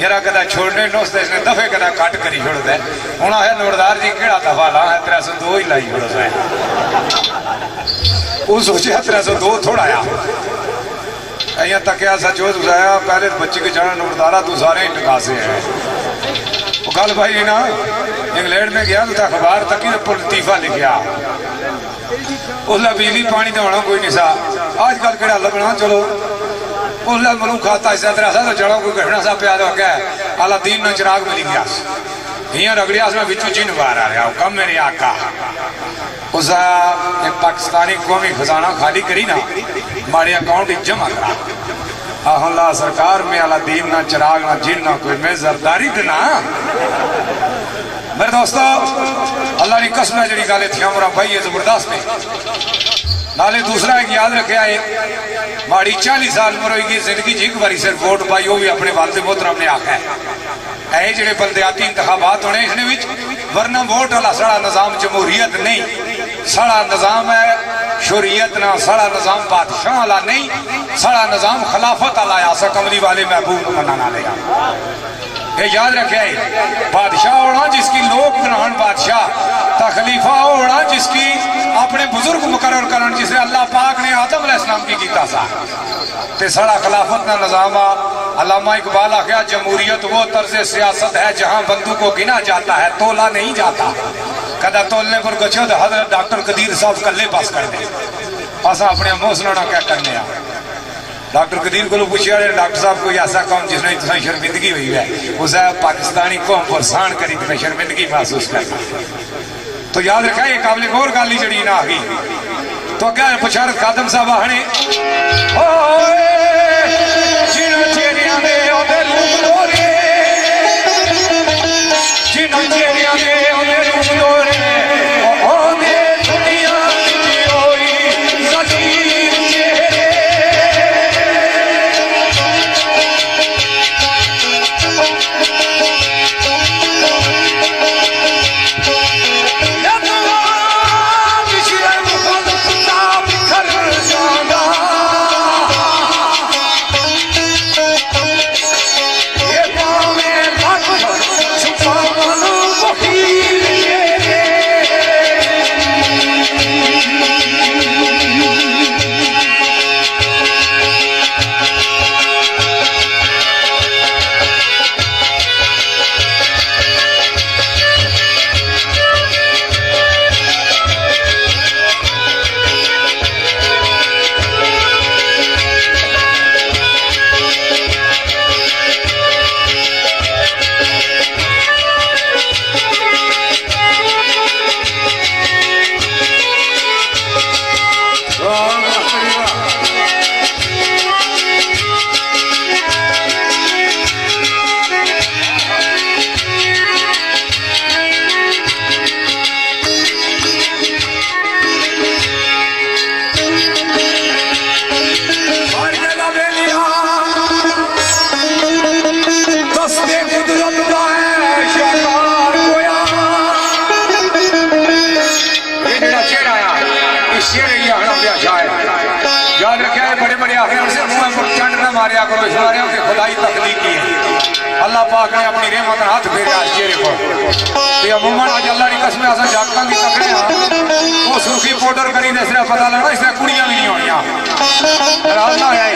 जरा कदा छोड़ने नुस्ते इसने दफे कदा कट करी छोड़ दे हूँ आया नंबरदार जी केड़ा दफा ला 302 ही लाई छोड़ सा वो सोचा 302 थोड़ा आया अं तकिया सचो तुसाया पहले बच्ची के जाना नंबरदारा तू सारे ही टकासे है वो गल भाई ना इंग्लैंड में गया तो अखबार तक ही लतीफा लिखा उसला बिजली पानी तो होना कोई नहीं सा आजकल केड़ा लगना चलो उसला मलू खाता इस तरह सा तो जड़ों कोई घटना सा प्यार हो गया अलादीन ने चिराग मिली गया हियां रगड़िया में बिचू जिन बाहर आ रहा कम मेरे आका उस पाकिस्तानी कौमी खजाना खाली करी ना मारे अकाउंट जमा करा अल्लाह सरकार में अलादीन ना चिराग ना जिन ना कोई मैं जरदारी देना मेरे दोस्तों अल्लाह की कसम है जी गल इतनी उम्र भाई है जबरदस्त है नाले दूसरा एक याद रखे है माड़ी 40 साल उम्र होगी जिंदगी जी एक बारी सिर्फ वोट पाई वो भी अपने वालदे मोहतरम ने आखा है जो बलदियाती इंतखाबात होने इसने वरना वोट वाला साड़ा निजाम जमहूरियत नहीं साड़ा निजाम है शोरियत ना साड़ा निजाम बादशाह वाला नहीं साड़ा निजाम खिलाफत वाला आसा कमली वाले महबूब मनाना लेगा ये याद रखे बादशाह होना जिसकी लोग बनान बादशाह तखलीफा होना जिसकी अपने बुजुर्ग मुकर्रर करन जिसे अल्लाह पाक ने आदम अलैहिस्सलाम की कीता सा ते साड़ा खिलाफत ना निजाम अल्लामा इकबाल आख्या जमहूरियत वो तर्ज सियासत है जहां बंदूक को गिना जाता है तोला नहीं जाता कदा तोलने पर गछो तो हजरत डॉक्टर कदीर साहब कल्ले पास कर दे असा अपने मुंह सुनाना क्या करने डॉक्टर कदीर को पूछा डॉक्टर साहब कोई ऐसा कौन जिसने इतना शर्मिंदगी हुई है उसे पाकिस्तानी कौम परेशान करी तुम्हें शर्मिंदगी महसूस करना तो याद रखा ये काबिल और गाली जड़ी ना आ गई तो क्या पुछारत खादम साहब आने याद रखा है बड़े बड़े आखिर से मुंह में चंड ना मारिया करो इशारे की खुदाई तकलीफ की है अल्लाह पाक ने अपनी रहमत हाथ फेरे आज चेहरे पर ते अमूमन आज अल्लाह की कसम असा जागतां की तकड़े हां वो सुर्खी पाउडर करी दे सिर्फ पता लगना इसने कुड़ियां भी नहीं होनियां नाराज ना है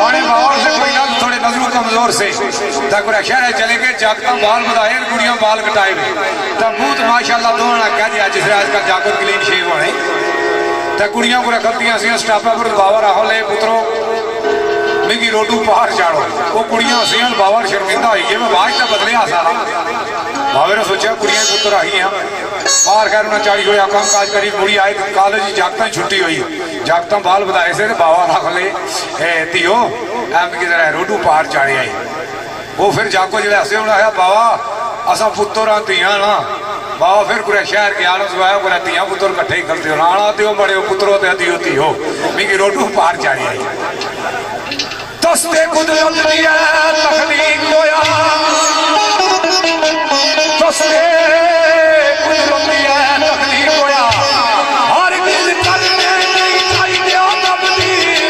आने बाहर से कोई ना थोड़े नजरों कमजोर से तक शहर चले गए जागतां बाल बढ़ाए कुड़ियां बाल कटाए तब बूत माशाअल्लाह दोनों कह दिया जिस आजकल जाकर क्लीन शेव होने तो कुड़ियां को रखतियां सी स्टाफा पर बावर आहो ले पुत्रो मिगी रोडू पहाड़ चाड़ो वो कुड़ियां सी बावर शर्मिंदा हुई है मैं बाज तो बदलिया सारा बावे ने सोचा कुड़ियां पुत्र आई हैं बाहर खैर उन्हें चाड़ी छोड़िया काम काज करी मुड़ी आए कॉलेज जागता छुट्टी हुई जागता बाल बधाए से बाबा रख ले धियो मिगी जरा रोडू पहाड़ चाड़े आई वो फिर जाको जो ऐसे होना है बाबा असा पुत्र हाँ धियां ना बाबा फिर पूरे शहर के आलम सुहाया पूरा तिया पुत्र कट्ठे ही करते हो राणा त्यो बड़े पुत्रों ते अधी होती हो मिगी रोटू पार चाहिए तस्ते कुदरत दिया तखलीक होया तस्ते कुदरत दिया तखलीक होया हर किस करने नहीं चाहिए तब्दील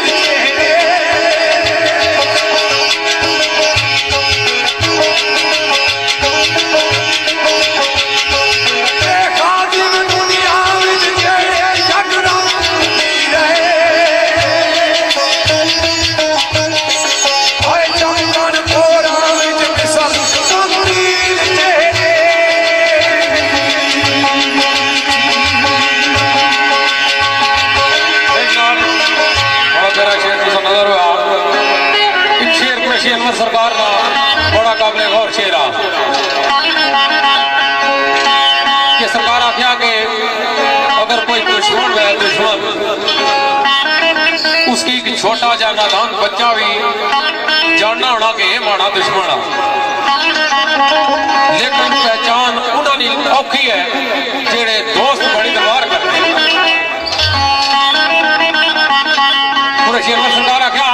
सरकार का बड़ा काबिल गौर शेर कि सरकार आख्या कि अगर कोई दुश्मन है दुश्मन उसकी एक छोटा जा नादान बच्चा भी जानना होना कि माड़ा दुश्मन आ लेकिन पहचान उन्होंने औखी है जेड़े दोस्त बड़ी दरबार करते पूरे शेर में सरकार आख्या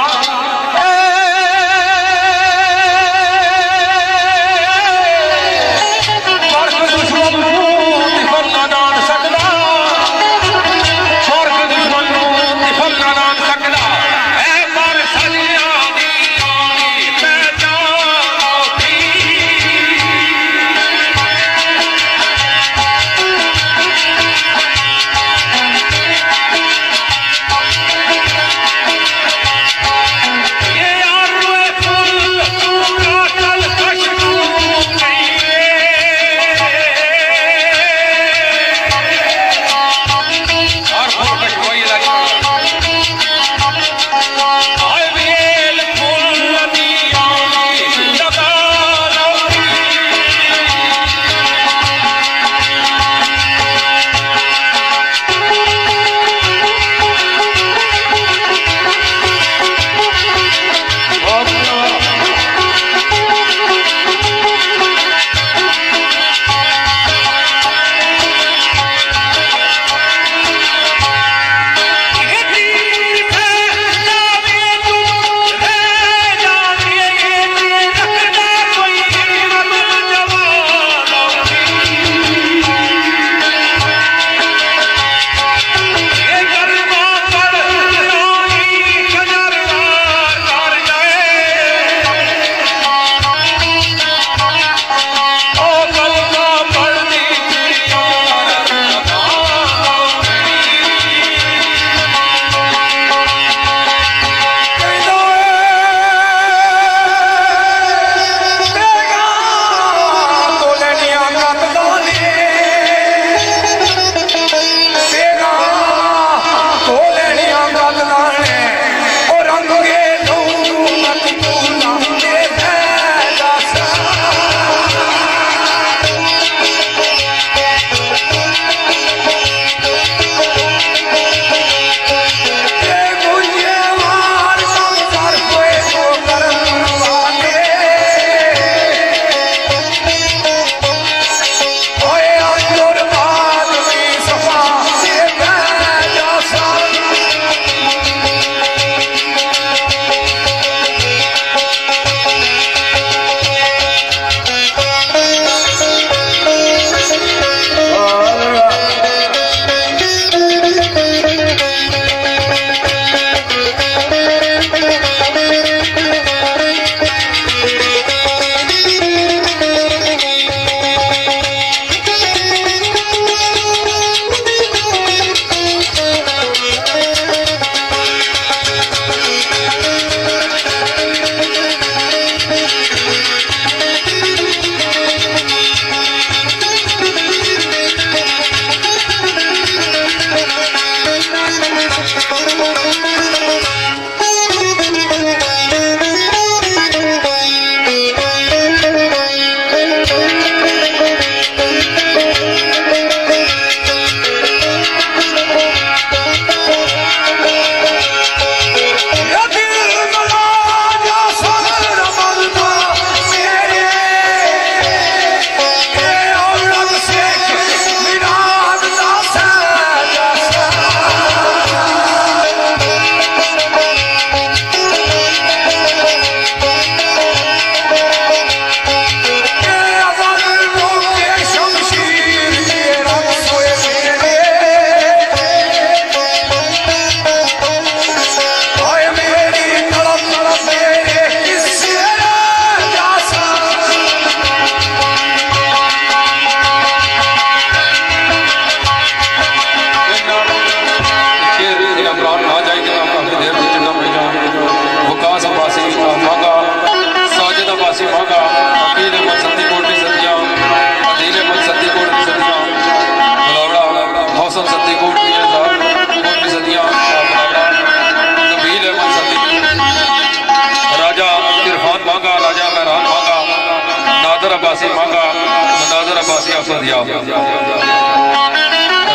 सदिया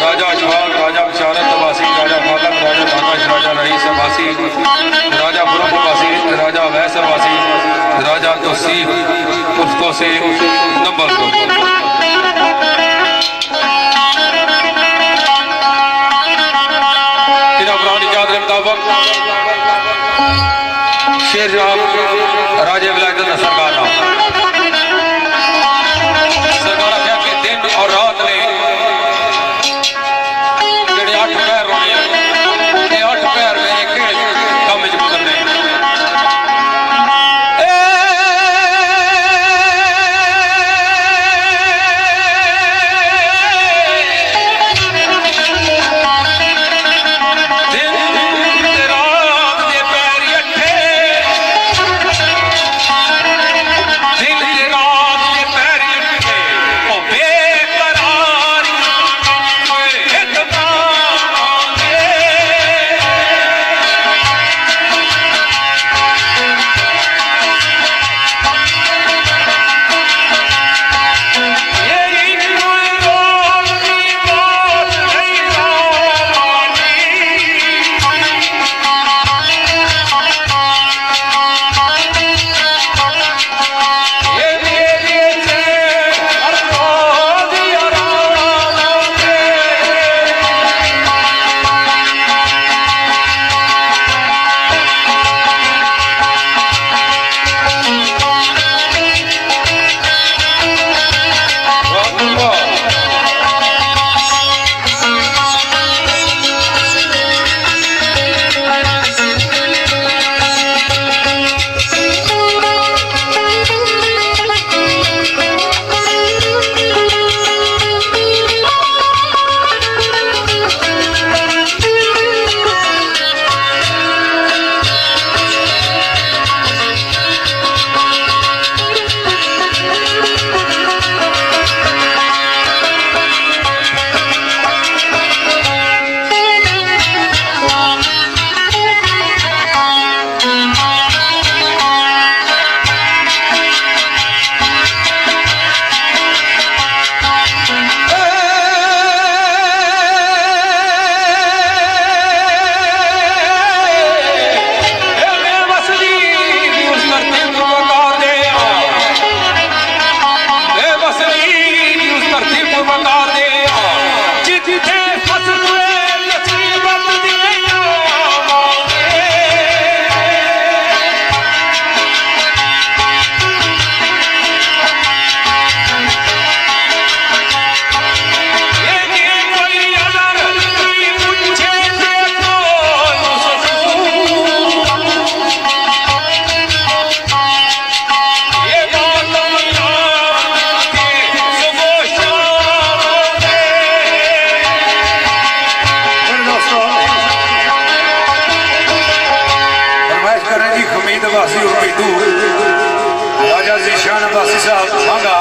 राजा अशफाक, राजा बिशारत अब्बासी, राजा फातक, राजा दानिश, राजा रईस अब्बासी, राजा फुरुख अब्बासी, राजा वैस अब्बासी, राजा तौसीफ उसको से नंबर 2। इन्हें पुरानी याद के मुताबिक शेर साहब राजे विलायत सरकार आख्या कि दिन और रात ने जेडे 8 पैर रोने ये 8 पैर मेरे के कम च गुजरने। राजा ज़ीशान अब्बासी साहब भांगा,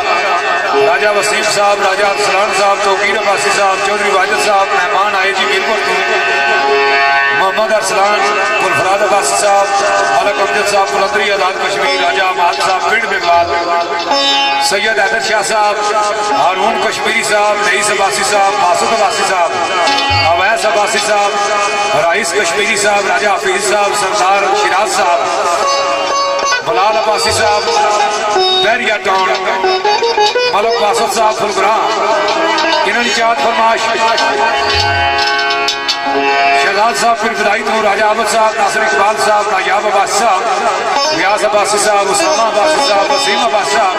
राजा वसीम साहब, राजा अफसलान साहब, तौकीर अब्बासी साहब, चौधरी वाजिद साहब मेहमान आए जी मीरपुर तो मोहम्मद अरसलान, गुलफराद अब्बासी साहब, मलक अमजद साहब बुलंदरी आज़ाद कश्मीर, राजा अहमद साहब पिंड बेगवाल, सैयद हैदर शाह साहब, हारून कश्मीरी साहब, रईस अब्बासी साहब, मासूद अब्बासी साहब, अवैस अब्बासी साहब, राइस कश्मीरी साहब, राजा हफीज साहब, सरदार शिराज साहब, बलाल अब्बासी साहब बैरिया टाउन, मलक बासत साहब फुलगरां, इन्होंने चाहत फरमाश शहजाद साहब फिर विदाई तो राजा अहमद साहब, नासिर इकबाल साहब, नायाब अब्बासी साहब, रियाज अब्बासी साहब, उस्मा अब्बासी साहब, वसीम अब्बासी साहब,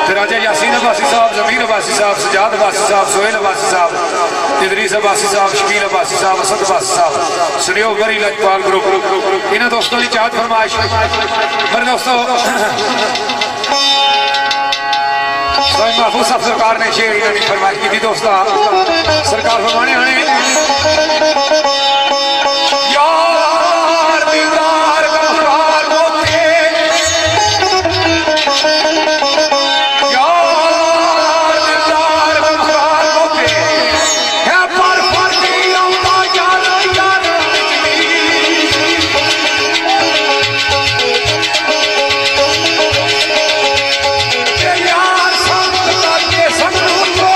फिर राजा यासीन अब्बासी साहब, जमीर अब्बासी साहब, सजाद अब्बासी साहब, सोहेल अब्बासी साहब, इदरीस अब्बासी साहब, शकील अब्बासी साहब, असद अब्बासी साहब, सुनियो गरी लजपाल ग्रुप इन्होंने दोस्तों की चाहत फरमाइश। मेरे दोस्तों महफूज साहब सरकार ने शेर इन्होंने फरमाइश की थी दोस्तों, सरकार फरमाने आने संग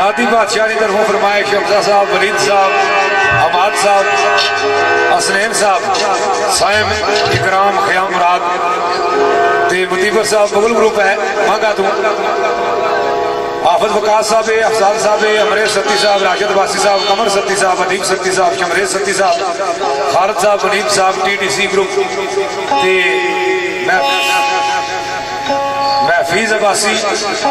दादी बादशाह की तरफों फरमाइश हमजा साहब, वलीद साहब, हमाद साहब, असनैन साहब, साइम इकराम ख्याम मुराद ते मुतीबर साहब बगल ग्रुप है मांगा तू हाफिज वकास साहब, अफसार साहब, अमरेश सत्ती साहब, राशिद वासी साहब, कमर सत्ती साहब, अदीब सत्ती साहब, शमरेज सत्ती साहब, खालिद साहब, मुनीब साहब, TTC ग्रुप ते महफीज अब्बासी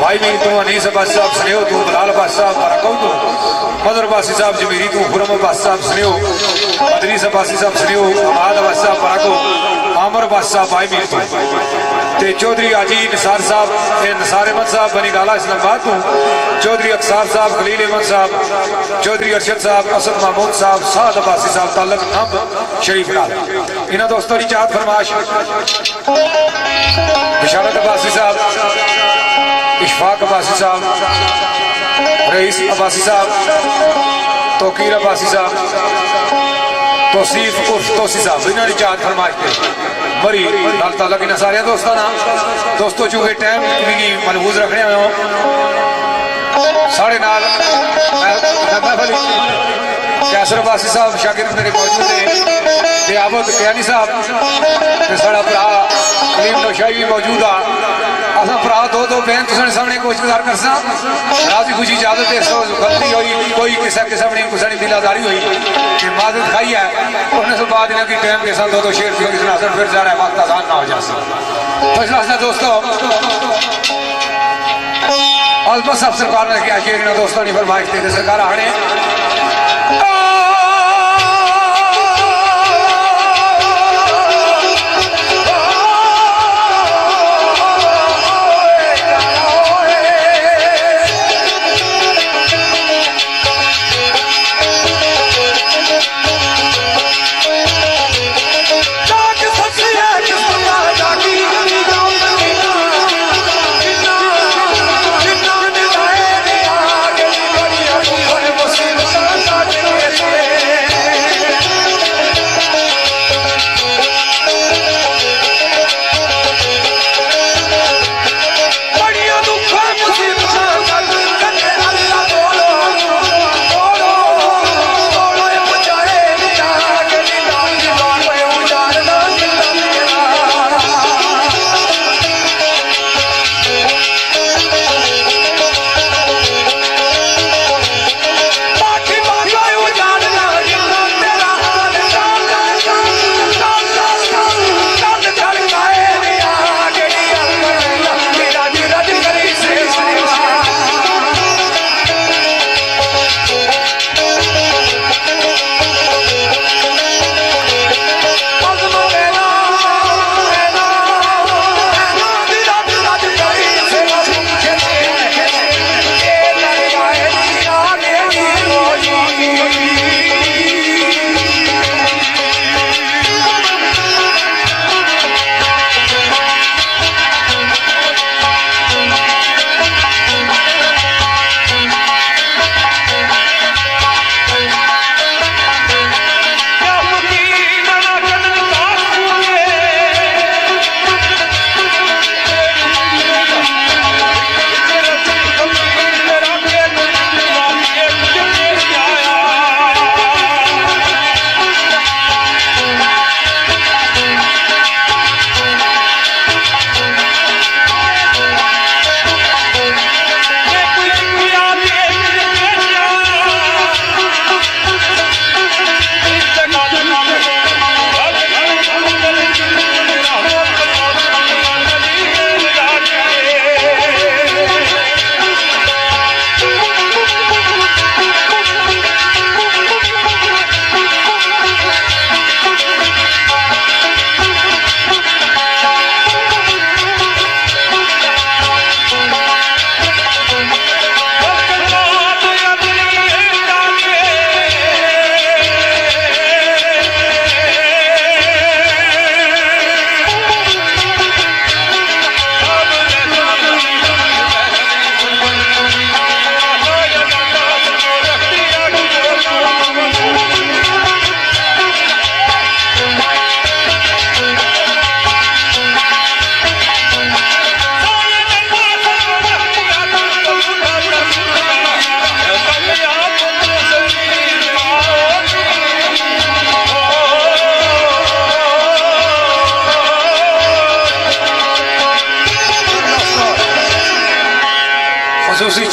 भाई मीर तू, अनीस अब्बासी साहब स्नेहो तू, बिलाल अब्बासी साहब बरकौ तू, मदर अब्बासी साहब जमीरी तू, खुरम अब्बासी साहब स्नेहो, अदरीस अब्बासी साहब स्नेहो, अमाद अब्बासी साहब बरकौ, आमर अब्बासी साहब भाई मीर तू ते चौधरी आजी निसार साहब, निसार अहमद साहब बनी गाला इस्लामाबाद तू, चौधरी अक्सार साहब, खलील अहमद साहब, चौधरी अरशद साहब, असद महमूद साहब, साद अब्बासी साहब तालक नंब शरीफ लाल इन्होंने दोस्तों की चाहत फरमाश बिशारत अब्बासी साहब, इशफाक अब्बासी साहब, रईस अब्बासी साहब, तोकीर अब्बासी साहब, तोसीफ उर्फ तोसी साहब इन्होंने चाहत फरमाश पे मरी लाल ताला की सारे दोस्तों ना दोस्तों चूंकि टाइम भी मलबूज रखने आए हो साढ़े नाल कैसर अब्बासी साहब शागिर्द मेरे मौजूद है, आबद कयानी साहब साड़ा भरा कलीम नौशाही भी मौजूद आ असा भरा दो बहन तुम सामने कुछ गुजार कर राजी खुशी इजाजत है सो गलती हुई कोई किसी किस्म की कुछ दिलादारी हुई कि माजत खाई है उन्हें से बाद इन्हें की टाइम के साथ दो शेर फिर जा रहा है वक्त आसान ना हो जा सके दोस्तों और बस अब सरकार ने किया शेर दोस्तों ने फरमाइश देते सरकार आने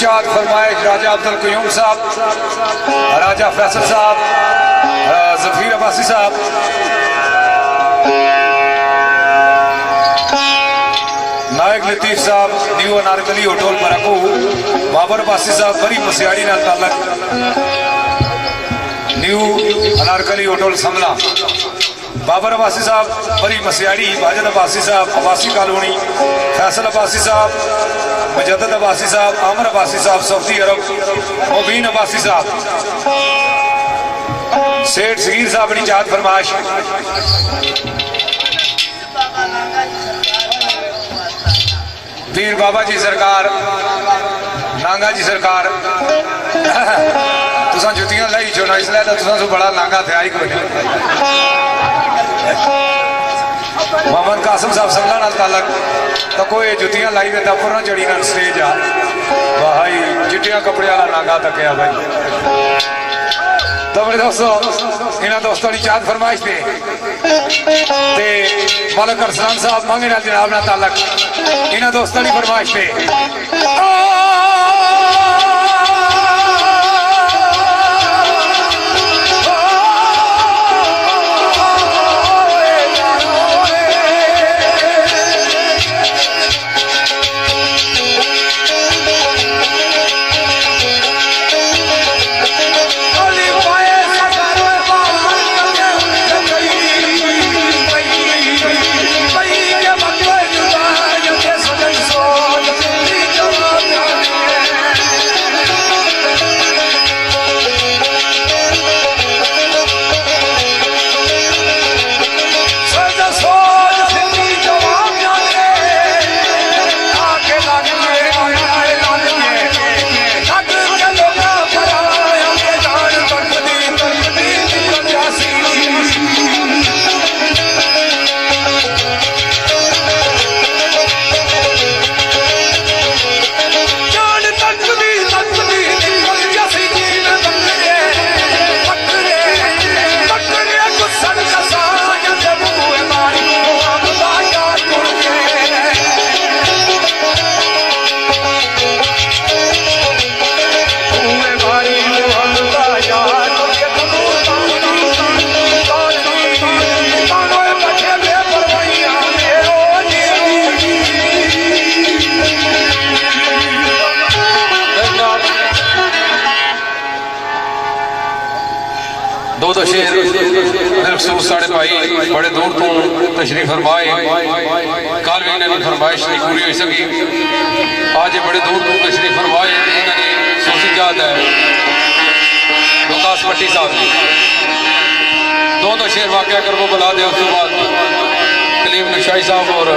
इरशाद फरमाइश राजा अब्दुल कयूम साहब, राजा फैसल साहब, जफीर अब्बासी साहब, नायक लतीफ साहब न्यू अनारकली होटल मराको, बाबर अब्बासी साहब बड़ी मसियाड़ी नाल ताल्लुक न्यू अनारकली होटल समला, बाबर अब्बासी साहब बड़ी मसियाड़ी, वाजिद अब्बासी साहब अब्बासी कॉलोनी, फैसल अब्बासी साहब, मुजद्दद अब्बासी साहब, आमर अब्बासी साहब सऊदी अरब, मुबीन अब्बासी साहब, सेठ सगीर साहब बड़ी चाहत फरमाइश, पीर बाबा जी सरकार, नांगा जी सरकार तुसा जुतियां लाई छो ना, इसलिए तो तुसा सो बड़ा नांगा थे आई कोई मोहम्मद कासिम साहब समला नाल ताल्लुक तो कोई जुतियां लाई दे तपर ना चढ़ी ना स्टेज आ भाई चिट्टियां कपड़े वाला नांगा तकिया भाई। तो मेरे दोस्तों इन्होंने दोस्तों की चाहत फरमाइश थे मलक अरसलान साहब मांगे नाल जनाब ना ताल्लुक इन्होंने दोस्तों की फरमाइश थे दो शेर मखसूस साढ़े भाई बड़े दूर तो तशरीफ फरमाए कल भी इन्होंने फरमाइश नहीं पूरी हो सकी आज बड़े दूर तो तशरीफ फरमाए इन्होंने सोची याद है विकास भट्टी साहब ने दो शेर वाकया कर वो बुला दे उसके बाद कलीम नशाई साहब और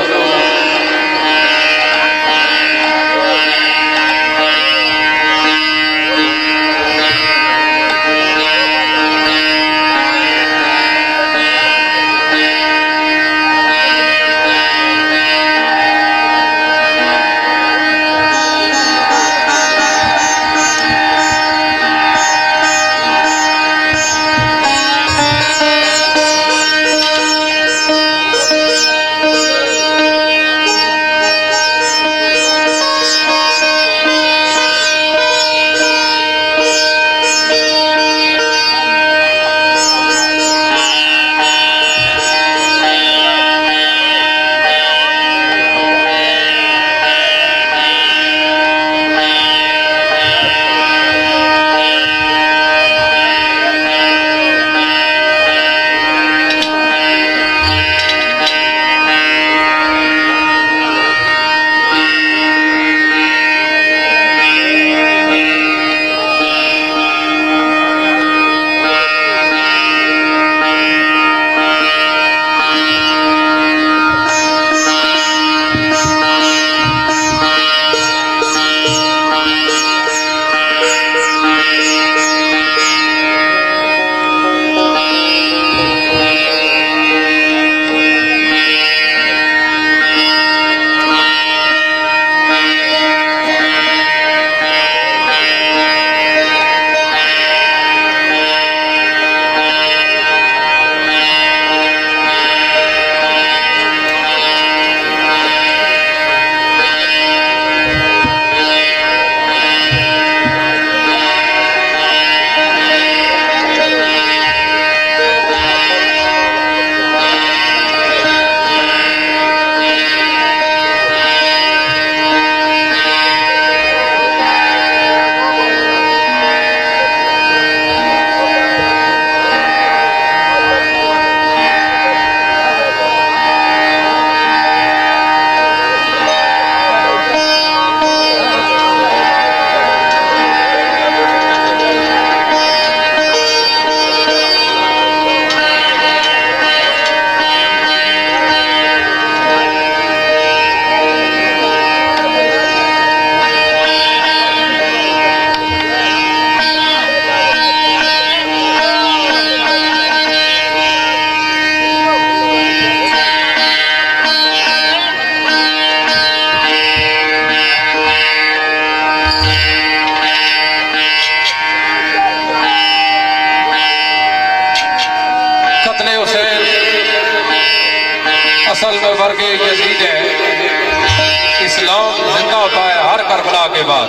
करबला के बाद।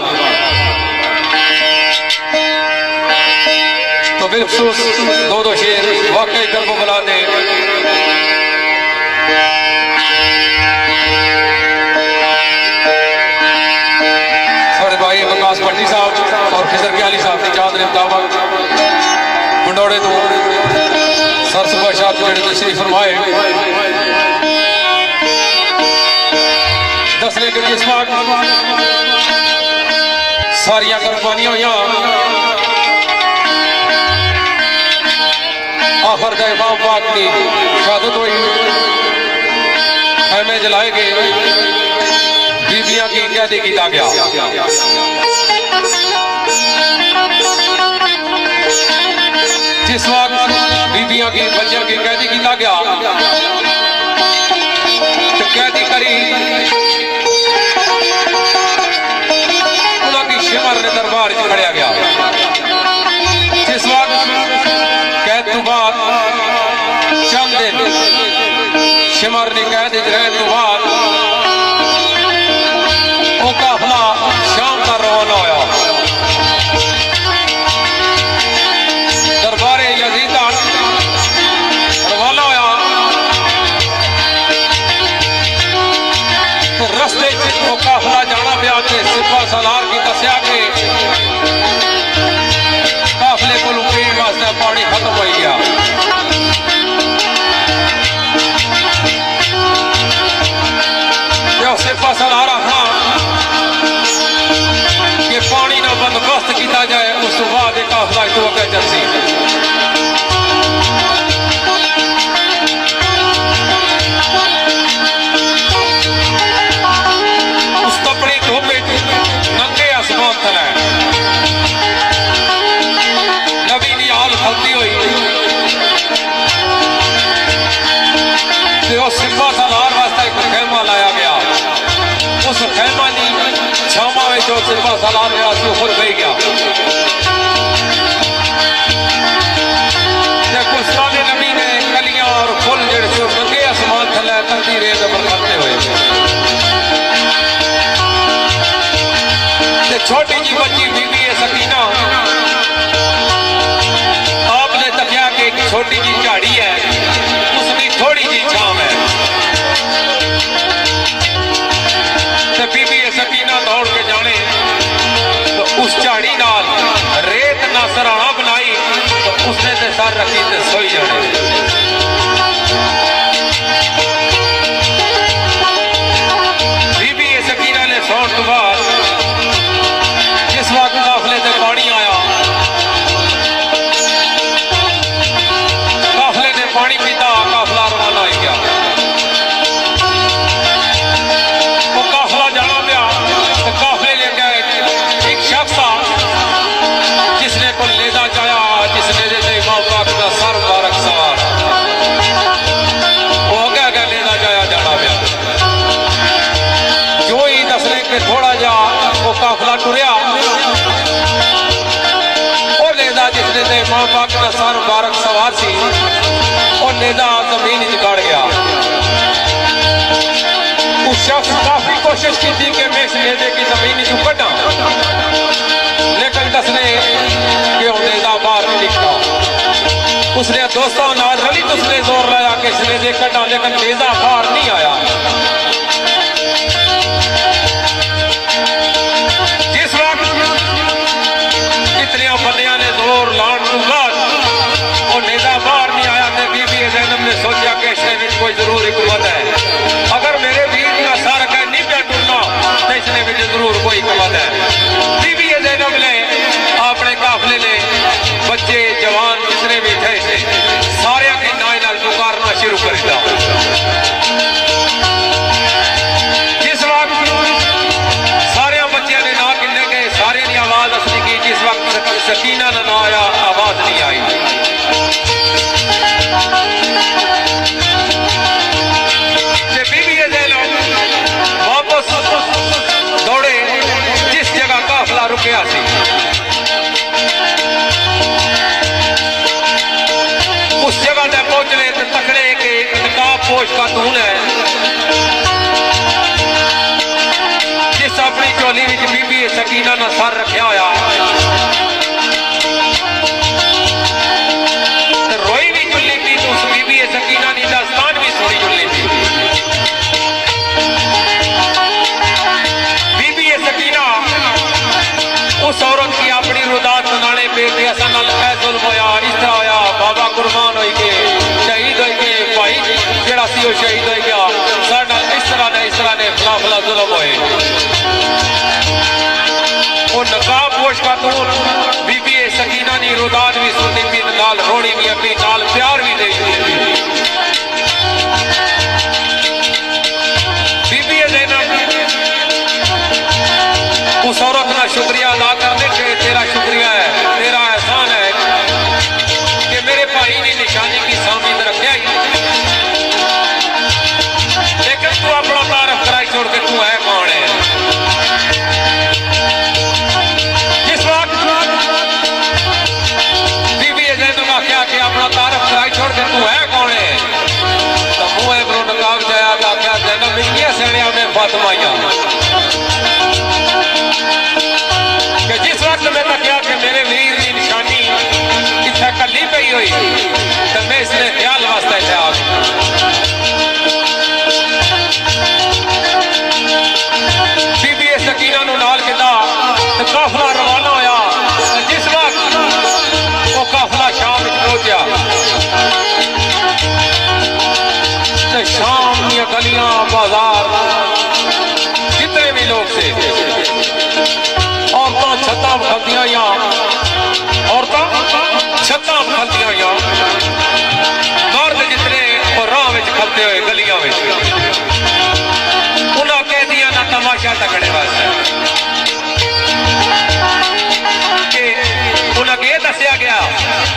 तो बिलखसूस दो शेर वाकई करबला दे साढ़े भाई विकास भट्टी साहब और खिजर ग्याली साहब की चादरे मुताबक मंडौड़े तो सरसबा शाह जेड़े तशरीफ फरमाए दसने के जिस सारिया कुर्बानियां हुई आखिर का इमाम पाक की शहादत हुई खेमे जलाए गए बीबियां की कैदी किया गया। जिस वक्त बीबियां की बच्चों की कैदी किया गया तो कैदी करी उन्होंने शिमर ने दरबार च खड़िया गया। जिस वक्त कैद तो बाद चंद दिन शिमर ने कैद रहने तो बाद वो काफिला शाम का रवाना होया। दरबारे यजीद रवाना होया तो रस्ते वो काफिला जाना पिया कि सिपा सलार की दसिया के काफिले को पीने वास्ते पानी खत्म हो गया। सिपा सलार आखना कि पानी का बंदोबस्त किया जाए उस बाद काफिला तो अगे चलती। उस कपड़े धोबे नंगे आसमान तले नबी की हाल खलती हुई सिपा सलार वास्ते एक खेमा लाया गया। उस खेमा की छावा में जो सिपा सलार गया खुद बह गया। गुस्ताने नबी ने कलियां और फुल जेड़े से नंगे आसमान थले तंदी रेत पर करते हुए छोटी जी बच्ची बीबी है सकीना आपने तकिया कि एक छोटी जी झाड़ी है उसकी थोड़ी जी छाव है। बीबी सकीना दौड़ के जाने तो उस झाड़ी नाल रेत ना सराहना बनाई तो उसने ते सर रखी ते सोई जाने। बीबी सकीना ने सौन तो बाद जिस वक्त काफिले से पानी आया काफिले ने पानी पीता काफिला रवाना हो गया। जिसने को लेदा चाया जिसने इमाम पाक का सर मुबारक सवार वो अगे लेदा जाया जाना पिया। जो ही दसने के थोड़ा जा वो काफिला टुरिया और लेदा जिसने इमाम पाक का सर मुबारक सवार सी और लेदा जमीन च गड़ गया। उस शख्स काफी कोशिश की थी कि मैं इस लेदे की जमीन चू कटा लेकिन दसने कि लेदा बाहर नहीं निकला। उसने दोस्तों नाल रली तो उसने जोर लाया कि इस लेदे कटा लेकिन लेदा बाहर नहीं आया। जिस वक्त इतने बंदिया ने जोर लाने के बाद और लेदा बाहर नहीं आया तो बीबी ज़ैनब ने सोचा कि इसमें कोई जरूर हिकमत है। अगर मेरे वीर का सर का नहीं पे टूटना तो इसने भी जरूर कोई हिकमत है। बीबी ज़ैनब ने अपने काफिले ने बच्चे जवान जितने भी थे सारे के नाय नाल पुकारना शुरू कर दिया। जिस वक्त सारे बच्चों ने ना गिनने गए सारे ने आवाज असली की। जिस वक्त सकीना ने ना आया आवाज नहीं आई। बीबी ज़ैनब वापस दौड़े जिस जगह काफिला रुकया सी। उस जगह तक पहुंचने तो तकड़े के नकाब पोश का दून है जिस अपनी चोली में पे कि असा नाल ऐ जुल्म होया, इस तरह होया, बाबा कुर्बान हो गए, शहीद हो गए, भाई जेड़ा सी वो शहीद हो गया, साडे नाल इस तरह ने फला फला जुल्म होए। वो नकाब पोश खातून बीबी सकीना नी रुदान भी सुननी पी, नाल रोड़ी भी अपनी, नाल प्यार भी दे बीबी ज़ैनब उस औरत का शुक्रिया अदा करने के, तेरा शुक्रिया है, तेरा एहसान है कि मेरे भाई ने निशानी की सामने रखा ही, लेकिन तू अपना तारफ कराई छोड़ के तू है कौन है। जिस वक्त बीबी ज़ैनब आख्या कि अपना तारफ कराई छोड़ के तू है कौन है, तो मुंह बरो नकाब जाया तो आख्या ज़ैनब मिलिया सड़िया में फातिमाइया, कि जिस वक्त मैं तकिया कि मेरे वीर की निशानी इतना कली पई हुई तो मैं इसने ख्याल वास्ते थे आ बीबी सकीना नू नाल किता तो काफिला रवाना होया। जिस वक्त वो काफिला शाम में पहुंचा तो शाम की गलियां बाजार जितने भी लोग थे, औरतां छत्तां खलदियां या औरतां छत्तां खलदियां या मर्द जितने और राह में खलते हुए गलियां में उन्हें कह दिया ना तमाशा तकड़े वास्ते कि उन्हें ये दसिया गया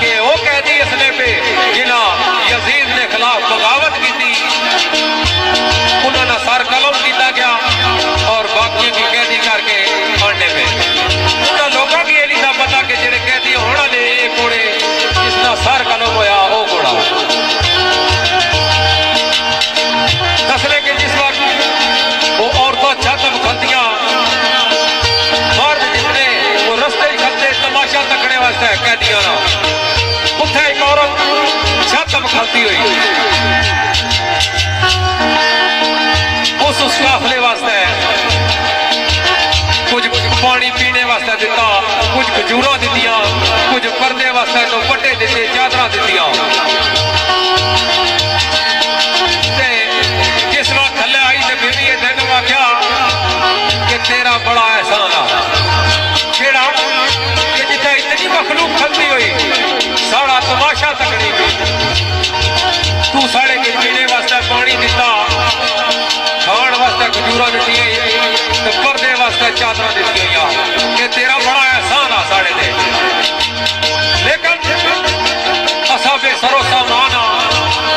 कि वो कैदी असले पे जिन्हें यजीद ने खिलाफ बगावत की थी उन्होंने सर कलम किया गया और बाकी की कैदी करके आने में उन्होंने लोगों की यही था पता कि जेडे कैदी होने ने ये घोड़े जिसका सर कलम होया वो घोड़ा दसने के जिस वक्त वो औरतों छत खलदियां मर्द जितने वो रस्ते खलते तमाशा तकने वास्ते कैदियां ना उत्थे एक औरत छत खलती हुई उस काफिले वास्ते कुछ पानी पीने वास्ते दिता, कुछ खजूरा दित्तियां, कुछ पर्दे वास्ते तो पट्टे दिते, चादर दित्तियां। जिस वक्त थले आई तो बीबी ज़ैनब आख्या कि तेरा बड़ा एहसान आ केड़ा कि जिथे इतनी मखलूक खलती हुई साड़ा तमाशा तकड़ी तू साढ़े के पीने वास्ते पानी दिता, खाण वास्ते खजूरा दित्ती, तो पर्दे वास्ते चादर दित्ती कि तेरा बड़ा एहसान आ साढ़े ते, लेकिन असा बेसरो सामान आ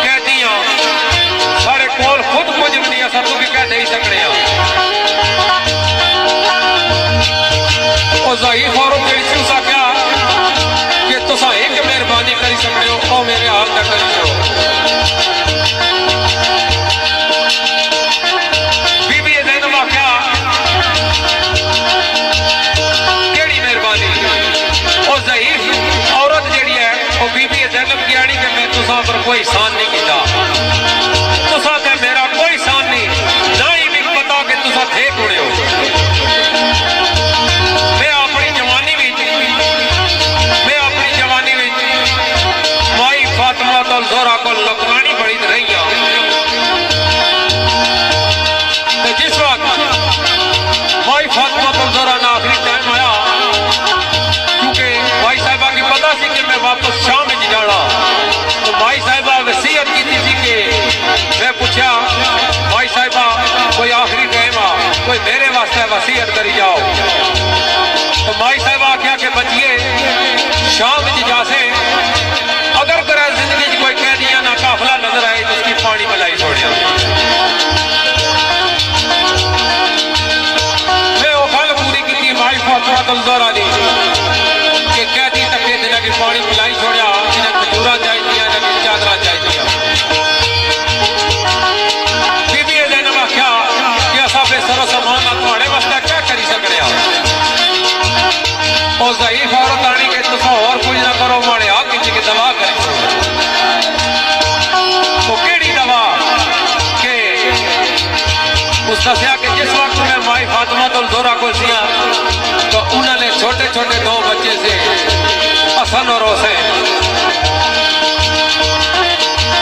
कैदियां साढ़े कोल खुद कुछ भी नहीं असा तू भी कह दे ही सकने ज़हीफ औरत जी तुसा क्या कि तुसा एक मेहरबानी करी सकते हो और मेरे हाल तक करी हो। बीबी ज़ैनब आख्या केड़ी मेहरबानी, और ज़हीफ औरत जी है वो बीबी ज़ैनब की आनी कि मैं तुसा पर कोई एहसान नहीं किया, तुसा ते मेरा कोई एहसान नहीं, ना ही भी पता कि तुसा थे कुड़े हो। मैं अपनी जवानी में माई फातिमा तो ज़ोहरा को लकवानी बड़ी रही है। तो जिस वक्त माई फातिमा तो ज़ोहरा ना आखिरी टाइम आया क्योंकि माई साहिबा की पता सी कि मैं वापस शाम में जाना, तो माई साहिबा वसीयत की थी कि मैं पूछा माई साहिबा कोई आखिरी टाइम आ कोई मेरे वास्ते वसीयत करी जाओ, तो माई साहिबा आख्या कि बचिए शाम में जासे अगर तेरा जिंदगी कोई कह दिया ना काफिला नजर आए तो उसकी पानी मलाई छोड़िया। मैं वो गल पूरी की माई फातिमा ज़ोहरा दी कि कैदी तके दिन की पानी मलाई छोड़िया, इन्हें खजूरा चाहिए इन्हें चादर चाहिए। बीबी ज़ैनब आख्या कि असा बेसरो सामान थोड़े वास्ते क्या करी सकने और ज़हीफ औरत आनी के तुम और कुछ ना करो माड़े आ किसी की दवा करी तो केड़ी दवा के उस दसिया कि जिस वक्त मैं माई फातिमा ज़ोहरा को सिया तो उन्होंने छोटे छोटे दो बच्चे से हसन और हुसैन।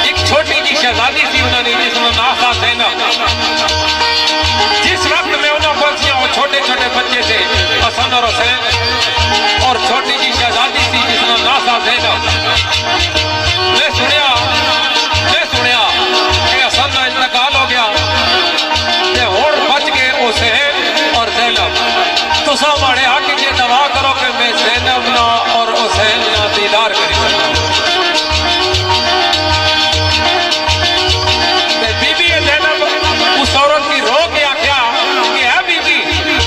एक छोटी सी शहजादी थी उन्होंने जिसका नाम था ज़ैनब। जिस वक्त में उन्होंने पहुंचिया वो छोटे छोटे बच्चे थे हसन और हुसैन, और छोटी सी शहजादी थी जिसका नाम था ज़ैनब। मैं सुनिया कि हसन का इंतकाल हो गया, और बच गए हुसैन और ज़ैनब। तुसा माड़े हक के दवा करो कि मैं ज़ैनब ना और हुसैन ना दीदार कर सकता। बीबी ज़ैनब उस औरत की रो के आख्या कि है बीबी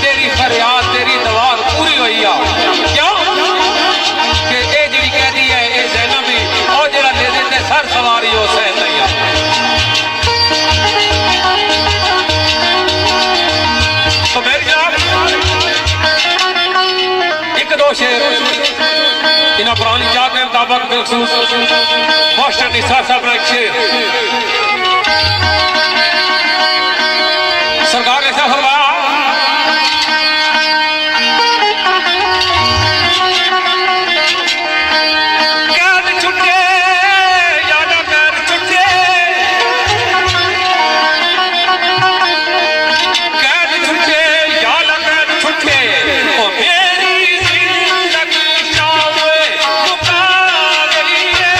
तेरी फरियाद तेरी दवा पूरी हुई आ। क्यों कि ये जी कहती है ये ज़ैनब ही और जरा ले देते सर सवारी हुसैन नहीं आ। तो मेरी जनाब एक दो शेर इन पुरानी जात के मुताबिक बिलखसूस मास्टर निसार साहब ने एक शेर सरकार ने ऐसा फरमाया, कैद छुट्टे यादा कैद छुट्टे, कैद छुट्टे यादा कैद छुट्टे, ओ मेरी जिंदगी शामे पुकार रही है।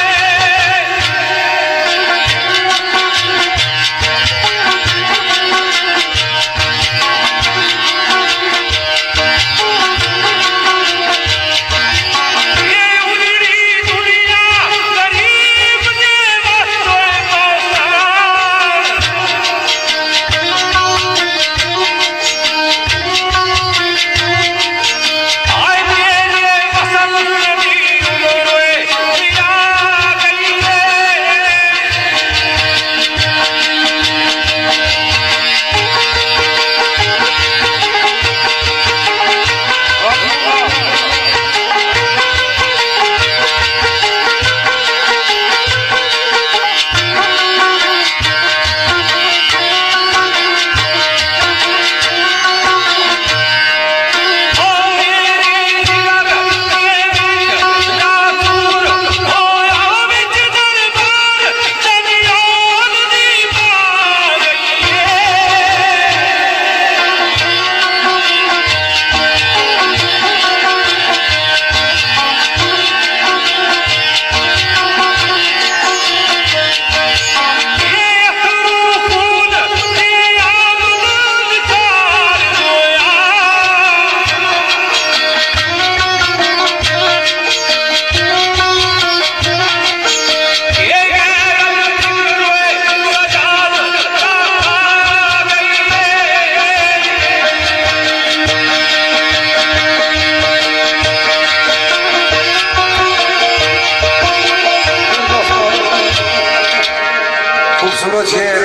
खूबसूरत शेर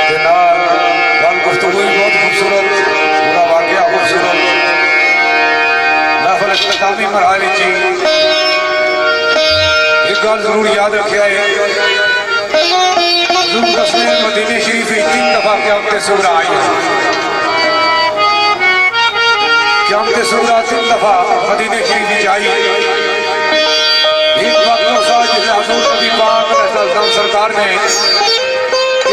के नाल गल गुफ्तगू भी बहुत खूबसूरत, पूरा वाकया खूबसूरत। महफिल इख्तितामी मरहले च एक गल जरूर याद रखिया है, हुज़ूर तस्वीर मदीने शरीफ 3 दफा क़यामत सुगरा आई है। क़यामत सुगरा 3 दफा मदीने शरीफ आई। एक वक्त जिसे हुज़ूर नबी पाक अलैहिस्सलाम सरकार ने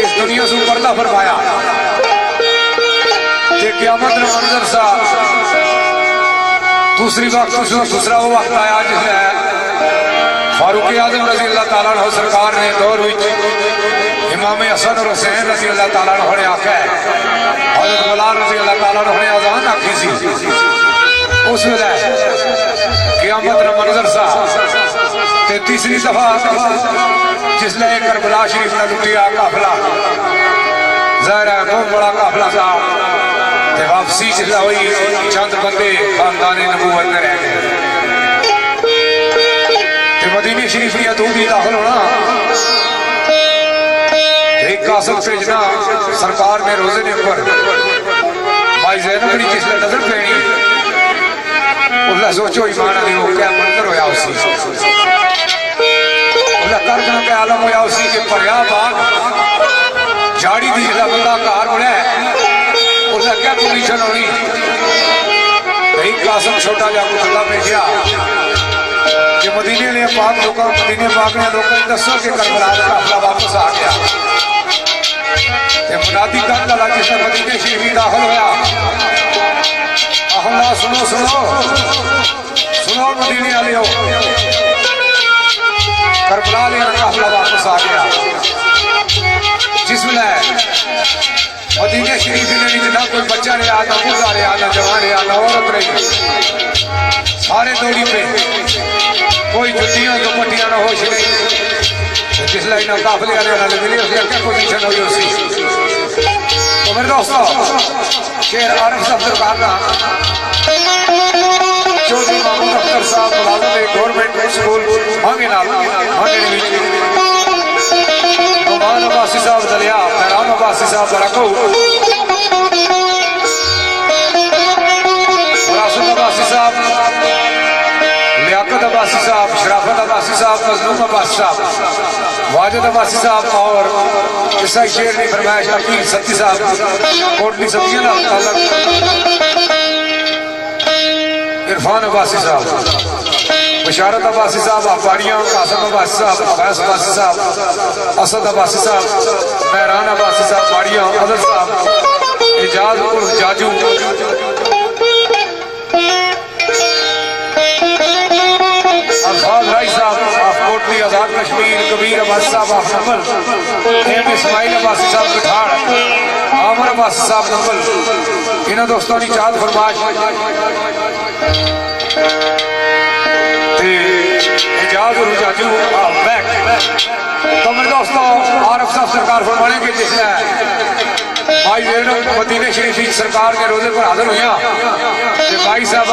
इस दुनिया से पर्दा फरमाया कि क़यामत का मंजर सा। दूसरी वक्त दूसरा वो वक्त आया जिसने फारूक आज़म रज़ी अल्लाह ताला अन्हु सरकार ने दौर इमाम हसन और हुसैन रज़ी अल्लाह ताला अन्हु ने आख्या है, हज़रत बिलाल रज़ी अल्लाह ताला अन्हु ने अज़ान आखी सी। उस वेले क़यामत का मंजर सा। तीसरी दफा जिसने करबला शरीफ ने लुटिया काफिला, ज़ाहिर है बहुत बड़ा काफिला था। वापसी जिसने हुई चंद बंदे खानदाने नबूवत में रह गए। मदीने शरीफ की तू भी दाखिल होना, एक कासम भेजना सरकार ने रोजे के ऊपर भाई ज़ैनब की जिसने नजर पेनी, उसने सोचो ईमान अली वो क्या मंजर होया उसी कर्म के आलम होया उसी के परिया बाग झाड़ी दी जिसका बंदा घर होना उसने क्या पोजीशन होनी। एक कासम छोटा जा पुतला भेजा ते मदीने ने पाक लोगों मदीने पाक ने लोगों ने दसो कि करबला का काफिला वापस आ गया ते मुनादी कर डाला जिसने मदीने शरीफ में दाखिल होया अल्लाह सुनो सुनो सुनो मदीने वाले करबला ने काफिला वापस आ गया जिसमें मदीने शरीफ ने ना कोई बच्चा रहा ना बूढ़ा रहा ना जवान रहा ना औरत रही सारे दौड़ी पे कोई जुतियां दुपट्टियां ना होश नहीं जिसले इन्हों काफिले वाले मिले उसकी क्या पोजीशन हुई उसी तो मेरे दोस्तों शेर आरफ साहब सरकार का चौधरी महमूद अख्तर साहब मुलाजिम गवर्नमेंट स्कूल नुमान अब्बासी साहब दलिया महराम अब्बासी साहब बराको रासुल अब्बासी साहब लियाकत अब्बासी साहब शराफत अब्बासी साहब मजलूम अब्बासी साहब वाजिद अब्बासी साहब और ईसाई शेर ने फरमाइश अकील सत्ती साहब कोटली सत्तियां ना इरफान अब्बासी साहब बशारत अब्बासी साहब अबाड़ियाँ कासम अब्बासी साहब अवैस अब्बासी साहब असद अब्बासी साहब महरान अब्बासी साहब बाड़ियाँ अदर साहब एजाज उर्फ जाजू अल्फाज राय साहब ऑफ कोटली आजाद कश्मीर कबीर अब्बासी साहब ऑफ नंबल एम इस्माइल अब्बासी साहब कठाड़ आमर अब्बासी साहब नंबल इन्होंने दोस्तों की चाहत फरमाइश एजाज और जाजू बैक तो मेरे दोस्तों आरफ साहब सरकार फरमाने के जिसने भाई मदीने शरीफ सरकार के रोजे पर हाजिर हुई भाई साहब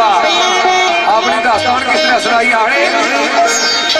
अपनी दास्तान किस तरह सुनाई आने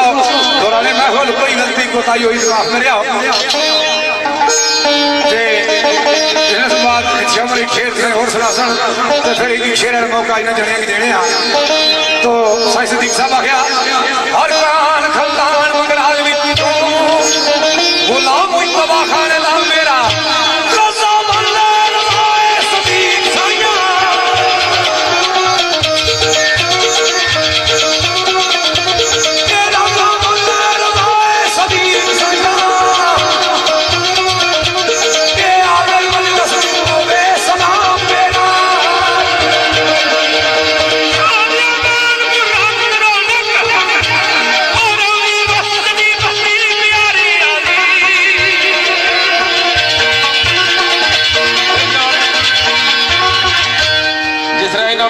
दौरान महफिल कोई गलती कोताही हुई माफ करिया इस बात हमारी खेल से और सुनासन तो फिर एक शेर मौका इन्हें जने की देने तो साईं सदीक साहब आ गया हर कान खलदान मगर आदमी तू गुलाम हुई तबा खाने ला मेरा रज़ा मल्ला रज़ाए सदीक साईं तेरा रज़ा मल्ला रज़ाए सदीक साईं के आदल वल रसूल वे सलाम मेरा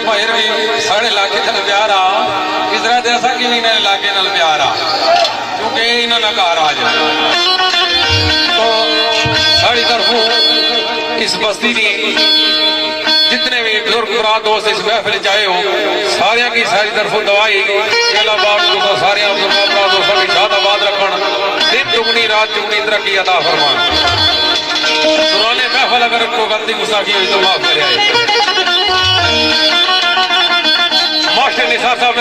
भाई भी साढ़े इलाके नाल प्यार आ इस तरह ऐसा कि इन्हें इलाके नाल प्यार आ क्योंकि इन्होंने घर आ जाए तो साड़ी तरफों इस बस्ती की जितने भी बुजुर्ग भरा दोस्त इस महफिल चाहे हो सारिया की सारी तरफों दवाई सारे दोस्तों की शादाबाद रखन दिन दुगनी रात चुगनी तरक्की अता फरमान पुराने महफिल अगर कोई गलती गुस्ताखी हुई तो माफ करे मास्टर निसार साहब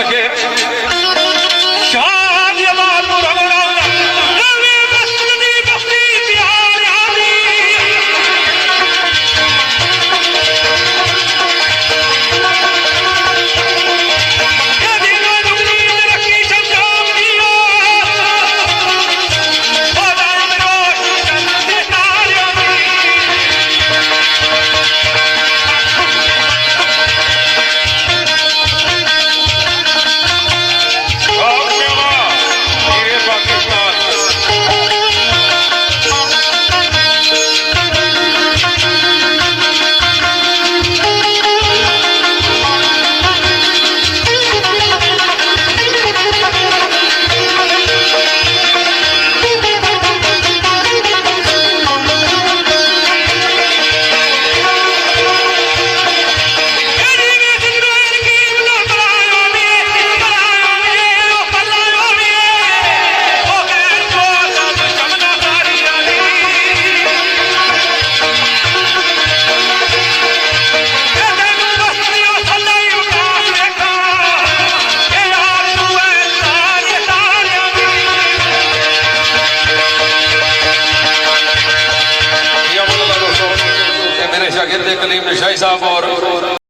ने शागिर्द कलीम शाही साहब और